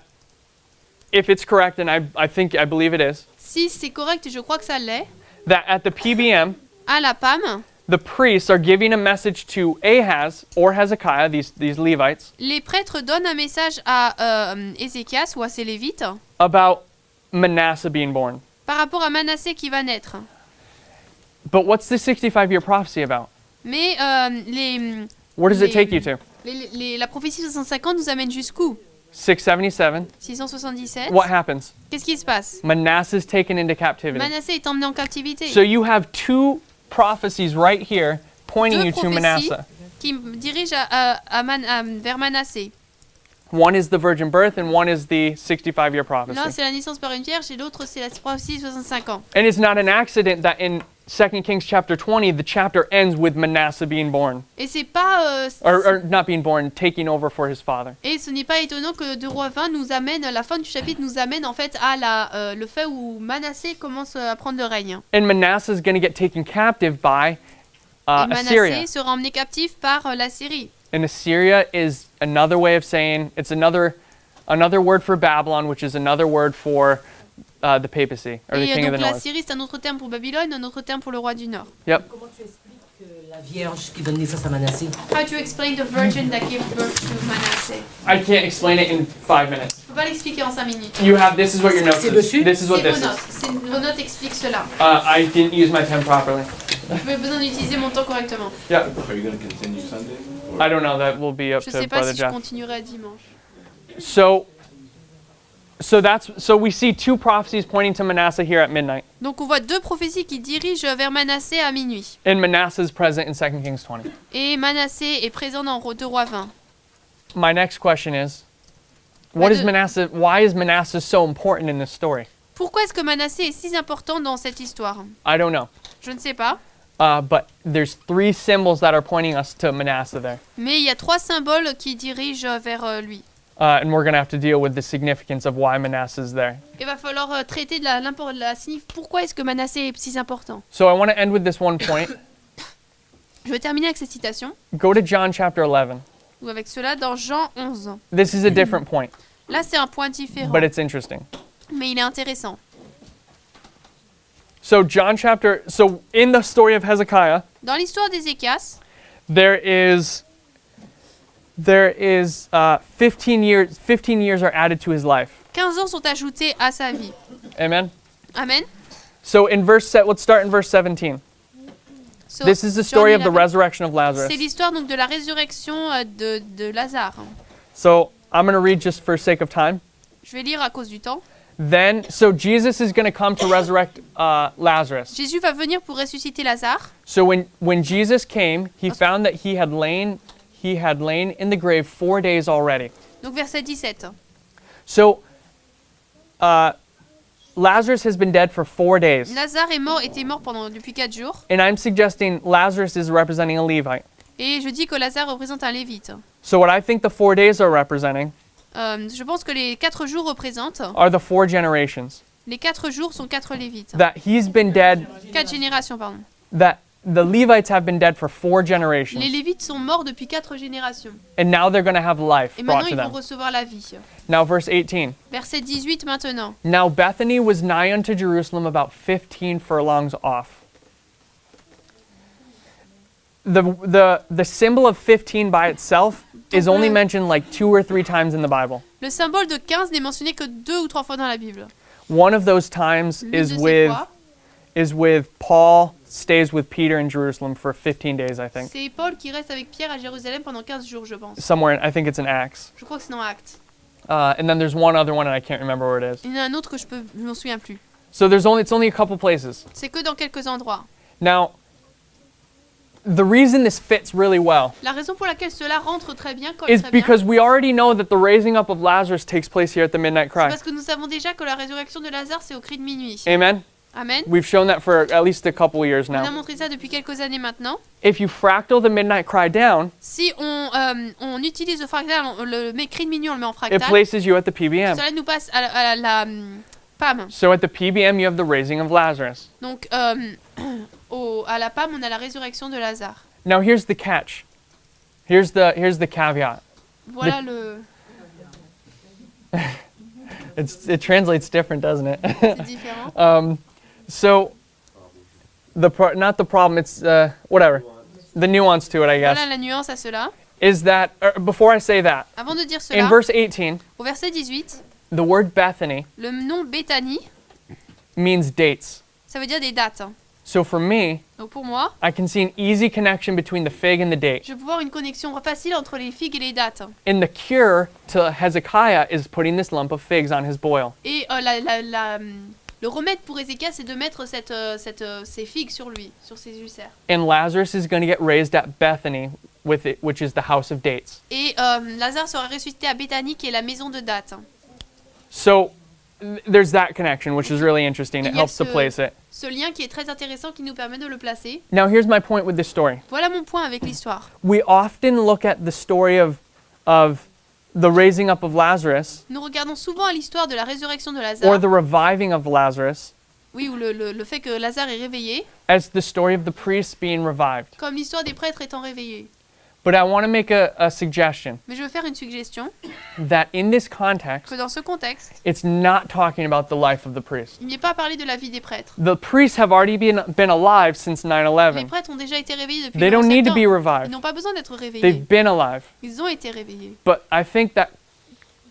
if it's correct, and I believe it is, si c'est correct et je crois que ça l'est, that at the PBM, à la PAM, the priests are giving a message to Ahaz or Hezekiah, these Levites, les prêtres donnent un message à Ézéchias ou à ses Lévites about Manasseh being born. par rapport à Manassé qui va naître. But what's this 65-year prophecy about? Mais Where does it take you to? la prophétie 650 nous amène jusqu'où? 677. 677. What happens? Qu'est-ce qui se passe? Manasseh is taken into captivity. Manassé est emmené en captivité. So you have two prophecies right here pointing Deux you to prophéties Manasseh. qui dirigent vers Manassé. One is the virgin birth and one is the 65-year L'un, prophecy. c'est la naissance par une vierge et l'autre, c'est la prophétie 65 ans. And it's not an accident that in 2 Kings chapter 20, the chapter ends with Manasseh being born. Et c'est pas Or not being born, taking over for his father. et ce n'est pas étonnant que 2 Rois 20 nous amène, la fin du chapitre nous amène en fait à le fait où Manassé commence à prendre le règne. And Manasseh is going to get taken captive by Et Assyria. Manassé sera emmené captif par la Syrie. And Assyria is another way of saying, it's another word for Babylon, which is another word for the papacy, or the Et king of donc the la north. Syrie, c'est un autre terme pour Babylone, un autre terme pour le roi du Nord. Yep. Comment tu expliques la Vierge qui donne naissance à Manassé? How do you explain the virgin that gave birth to Manasseh? I can't explain it in 5 minutes. Je peux pas l'expliquer en 5 minutes. You have, this is what your notes C'est is. dessus? This is what C'est this vos notes. is. Vos notes expliquent cela. I didn't use my pen properly. J'ai besoin d'utiliser mon temps correctement. Yeah. Are you going to continue Sunday? I don't know, that will be up Je to sais pas Brother si je Jeff. continuerai dimanche. So, so we see two prophecies pointing to Manasseh here at midnight. Donc on voit deux prophéties qui dirigent vers Manassé à minuit. And Manasseh is present in 2 Kings 20. Et Manassé est présent dans 2 Rois 20. My next question is, why is Manasseh so important in this story? Pourquoi est-ce que Manassé est si important dans cette histoire? I don't know. Je ne sais pas. But there's 3 symbols that are pointing us to Manasseh there. Mais il y a 3 symboles qui dirigent vers lui. And we're going to have to deal with the significance of why Manasseh is there. Il va falloir traiter de la pourquoi est-ce que Manassé est si important. So I want to end with this one point. Je vais terminer avec cette citation. Go to John chapter 11. Ou avec cela dans Jean 11. This is a different point, Là, c'est un point différent. but it's interesting. Mais il est intéressant. So in the story of Hezekiah, Dans l'histoire d'Ézéchias, there is 15 years are added to his life. 15 ans sont ajoutés à sa vie. Amen. Amen. So let's start in verse 17. So, This is the story of the Jean 11, resurrection of Lazarus. c'est l'histoire donc de la résurrection de Lazare. So I'm going to read just for sake of time. Je vais lire à cause du temps. So Jesus is going to come to resurrect Lazarus. Jésus va venir pour ressusciter Lazare. So when Jesus came, he found that he had lain in the grave 4 days already. Donc verset 17. So Lazarus has been dead for 4 days. Lazare était mort depuis 4 jours. And I'm suggesting Lazarus is representing a Levite. Et je dis que Lazare représente un Lévite. So what I think the 4 days are representing Je pense que les 4 jours représentent. are the 4 generations. Les 4 jours sont 4 Lévites. That he's been dead, 4 générations, pardon. that the Levites have been dead for 4 generations. Les Lévites sont morts depuis 4 générations. And now they're going to have life Et brought maintenant, to ils vont them. recevoir la vie. Now verse 18. Verset 18 maintenant. Now Bethany was nigh unto Jerusalem, about 15 furlongs off. The symbol of 15 by itself is only mentioned like 2 or 3 times in the Bible. Le symbole de 15 n'est mentionné que 2 ou 3 fois dans la Bible. One of those times is with Paul stays with Peter in Jerusalem for 15 days, I think. C'est Paul qui reste avec Pierre à Jérusalem pendant 15 jours, je pense. I think it's in Acts. Je crois que c'est dans Actes. And then there's one other one and I can't remember where it is. Il y en a un autre que je m'en souviens plus. So it's only a couple places. C'est que dans quelques endroits. Now, the reason this fits really well La raison pour laquelle cela rentre très bien, is because we already know that the raising up of Lazarus takes place here at the midnight c'est cry. parce que nous savons déjà que la résurrection de Lazare, c'est au cri de minuit. Amen? Amen. We've shown that for at least a couple years On a now. montré ça depuis quelques années maintenant. If you fractal the midnight cry down, Si on utilise le fractal, le cri de minuit, on le met en it fractal, places you at the PBM. cela nous passe à la PAM. So at the PBM, you have the raising of Lazarus. Donc à la PAM, on a la résurrection de Lazare. Now here's the catch. Here's the caveat. Voilà It translates different, doesn't it? c'est différent. So not the problem. It's whatever. The nuance to it, I guess, Voilà la nuance à cela. is that before I say that, Avant de dire in cela, verse 18, au verset 18, the word Bethany le nom Béthanie, means dates. ça veut dire des dates. So for me, Donc pour moi, I can see an easy connection between the fig and the date. je peux voir une connexion facile entre les figues et les dates. And the cure to Hezekiah is putting this lump of figs on his boil. Et le remède pour Ézéchias, c'est de mettre ces figues sur lui, sur ses ulcères. And Lazarus is going to get raised at Bethany, which is the house of dates. Et Lazare sera ressuscité à Béthanie, qui est la maison de dates. So there's that connection, which is really interesting. It Il y a helps to place it. ce lien qui est très intéressant, qui nous permet de le placer. Now here's my point with this story. Voilà mon point avec l'histoire. We often look at the story of the raising up of Lazarus Nous regardons souvent à l'histoire de la résurrection de or Lazare, the reviving of Lazarus oui, ou le fait que Lazare est réveillé, as the story of the priests being revived. comme l'histoire des prêtres étant réveillés. But I want to make a suggestion Mais je veux faire une suggestion, that in this context, que dans ce contexte, it's not talking about the life of the priest. il n'y ait pas parlé de la vie des prêtres. The priests have already been alive since Les 9/11. prêtres ont déjà été réveillés depuis They le 11 don't need to be septembre. Ils revived. n'ont pas besoin d'être réveillés. They've been alive. Ils ont été réveillés. But I think that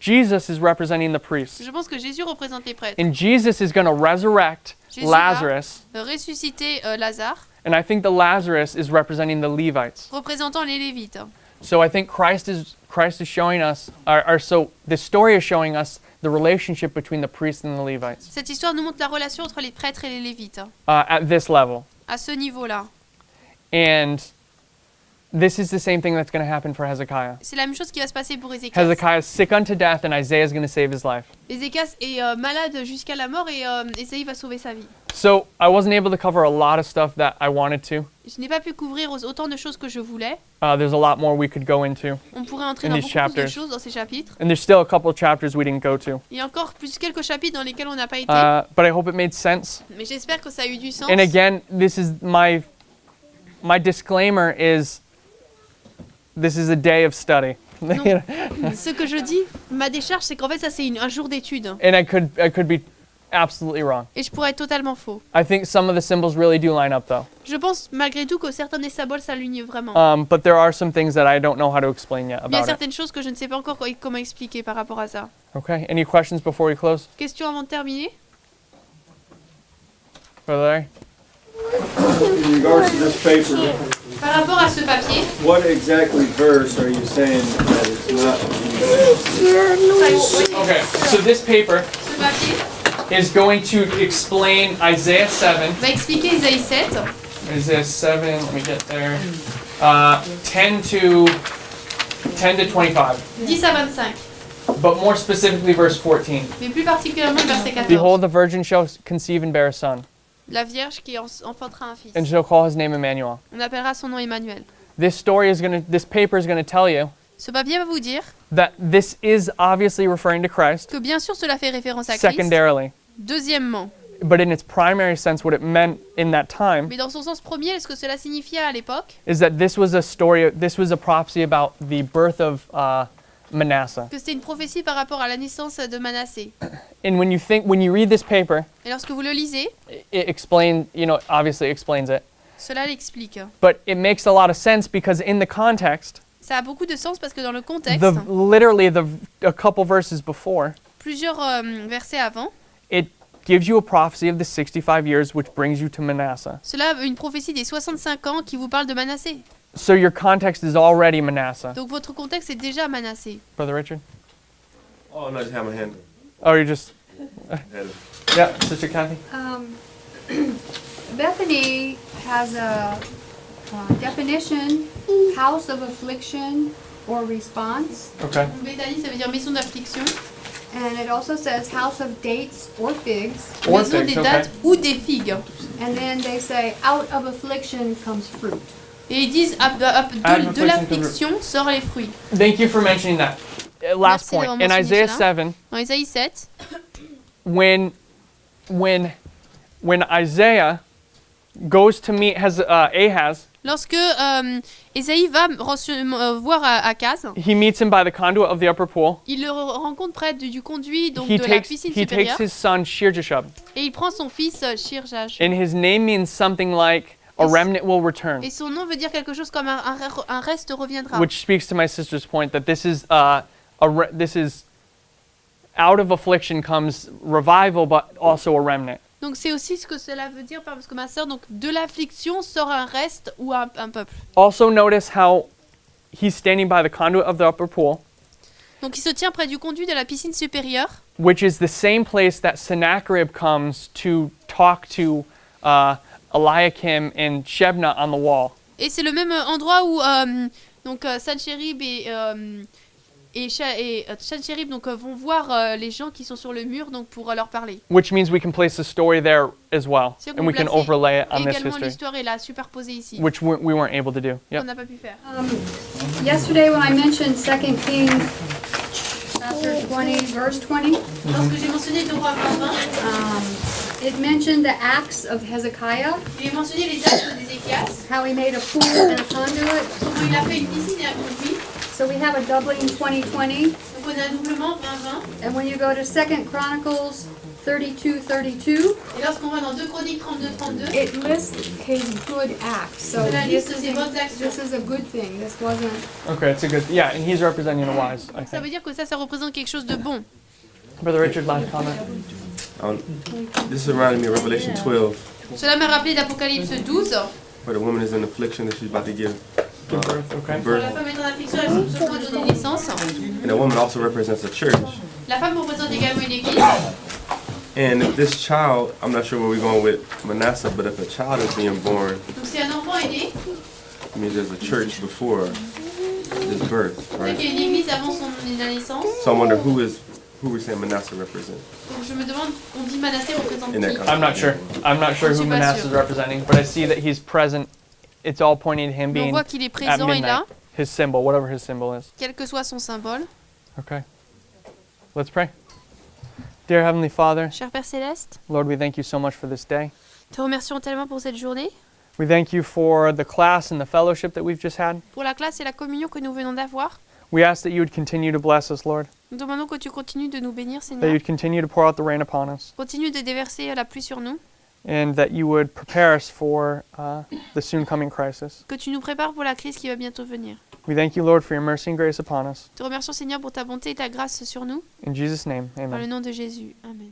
Jesus is representing the priests. Je pense que Jésus représente les prêtres. And Jesus is going to resurrect Jésus Lazarus. va ressusciter Lazare, And I think the Lazarus is representing the Levites. représentant les Lévites. So I think Christ is showing us, so the story is showing us the relationship between the priests and the Levites Cette histoire nous montre la relation entre les prêtres et les Lévites, at this level. à ce niveau-là. And this is the same thing that's going to happen for Hezekiah. C'est la même chose qui va se passer pour Ézéchias. Hezekiah is sick unto death, and Isaiah is going to save his life. Ézéchias est malade jusqu'à la mort et Ésaïe va sauver sa vie. So I wasn't able to cover a lot of stuff that I wanted to. Je n'ai pas pu couvrir autant de choses que je voulais. There's a lot more we could go into. On pourrait entrer In dans these beaucoup plus de chapters. choses dans ces chapitres. And there's still a couple of chapters we didn't go to. Il y a encore quelques chapitres dans lesquels on n'a pas été. But I hope it made sense. Mais j'espère que ça a eu du sens. And again, this is my disclaimer is this is a day of study. Donc, ce que je dis, ma décharge, c'est qu'en fait, ça c'est un jour d'étude. And I could be absolutely wrong. Et je pourrais être totalement faux. I think some of the symbols really do line up though. Je pense malgré tout que certains des symboles s'alignent vraiment. But there are some things that I don't know how to explain yet Il y a about it. certaines choses que je ne sais pas encore comment expliquer par rapport à ça. Okay, any questions before we close? Question avant de terminer? Brother Larry? In regards to this paper, Par rapport à ce papier, what exactly verse are you saying that it's not? Okay, so this paper ce papier is going to explain Isaiah 7. va expliquer Isaïe 7, Isaiah 7, let me get there. 10 to 25. 10 à 25, But more specifically verse 14. mais plus particulièrement le verset 14. Behold, the virgin shall conceive and bear a son, La Vierge qui enfantera un fils. and shall call his name Emmanuel. On appellera son nom Emmanuel. This paper is going to tell you Ce papier va vous dire that this is obviously referring to Christ, que bien sûr cela fait référence à Christ. secondarily. Deuxièmement, But in its primary sense, what it meant in that time mais dans son sens premier, ce que cela signifiait à l'époque, is that this was a prophecy about the birth of Manasseh. que c'était une prophétie par rapport à la naissance de Manassé. And when you read this paper, Et lorsque vous le lisez, it obviously explains it. cela l'explique. But it makes a lot of sense because in the context, Ça a beaucoup de sens parce que dans le contexte, literally a couple verses before, plusieurs versets avant, it gives you a prophecy of the 65 years which brings you to Manasseh. cela a une prophétie des 65 ans qui vous parle de Manassé. So your context is already Manasseh. Donc votre contexte est déjà Manassé. Brother Richard? Oh, no, I just have my hand up. Oh, you're just... Had it. Yeah, Sister Kathy? Bethany has a definition, house of affliction or response. Okay. Béthanie, ça veut dire maison d'affliction. And it also says house of dates or figs. Or Maison figs, des okay. dattes ou des figues. And then they say out of affliction comes fruit. Et ils disent de l'affliction sort les fruits. Thank you for mentioning that. Last Merci point. d'avoir In mentionné Isaiah cela. 7, Dans Isaïe 7, when Isaiah goes to meet Ahaz, lorsque Ésaïe va voir Achaz, he meets him by the conduit of the upper pool. il le rencontre près du conduit donc He de la takes piscine he takes supérieure his son Shirjashub, et il prend son fils Shirjaj. and his name means something like a remnant will return, Et son nom veut dire quelque chose comme un reste reviendra. which speaks to my sister's point that this is this is out of affliction comes revival, but also a remnant. Donc c'est aussi ce que cela veut dire parce que ma sœur, donc de l'affliction sort un reste ou un peuple. Also notice how he's standing by the conduit of the upper pool, Donc il se tient près du conduit de la piscine supérieure, which is the same place that Sennacherib comes to talk to Eliakim and Shebna on the wall. et c'est le même endroit où donc Sanchérib et Sanchérib donc vont voir les gens qui sont sur le mur donc pour leur parler. Which means we can place the story there as well, C'est-à-dire and qu'on we can place overlay it on this également history, l'histoire et la superposer ici. which we weren't able to do. On Yep. n'a pas pu faire. Yesterday when I mentioned 2 Kings chapter 20, verse 20, Lorsque j'ai mentionné 2 Rois 20, it mentioned the acts of Hezekiah, j'ai mentionné les actes d'Ézéchias, how he made a pool and a conduit. comment il a fait une piscine et un conduit. So we have a doubling 2020. Donc on a un doublement 20-20. And when you go to 2 Chronicles 32:32, Et lorsqu'on va dans 2 Chroniques 32-32, it lists his good acts. So cela this liste ses bonnes actions. is a good thing. This wasn't. Okay, it's a good. Yeah, and he's representing the wise, I Ça veut think. dire que ça représente quelque chose de bon. Brother Richard, last comment. This reminded me of Revelation 12, Cela m'a rappelé d'Apocalypse 12, where the woman is in affliction that she's about to give Give birth, okay. Quand la femme est en affliction, elle est sur le point de donner naissance. And a woman also represents a church. La femme représente également une église. And if this child, I'm not sure where we're going with Manasseh, but if a child is being born, Donc si un enfant est né, it means there's a church before his birth, c'est right? qu'il y a une église avant son naissance. So I wonder who we're saying Manasseh represents. Donc je me demande, on dit Manassé représente In that qui? context. I'm not sure. I'm not sure Je who suis pas Manasseh sûre. is representing, but I see that he's present. It's all pointing to him Mais on being voit qu'il est at présent et là, midnight. His symbol, whatever his symbol is. quel que soit son symbole. Okay. Let's pray. Dear Heavenly Father, Cher Père Céleste, Lord, we thank you so much for this day. te remercions tellement pour cette journée, We thank you for the class and the fellowship that we've just had. pour la classe et la communion que nous venons d'avoir. We ask that you would continue to bless us, Lord, Nous demandons que tu continues de nous bénir, that Seigneur. you'd continue to pour out the rain upon us, Continue de déverser la pluie sur nous. and that you would prepare us for the soon coming crisis. Que tu nous prépares pour la crise qui va bientôt venir. We thank you, Lord, for your mercy and grace upon us. Te remercions, Seigneur, pour ta bonté et ta grâce sur nous. In Jesus' name, Dans le amen. nom de Jésus. Amen.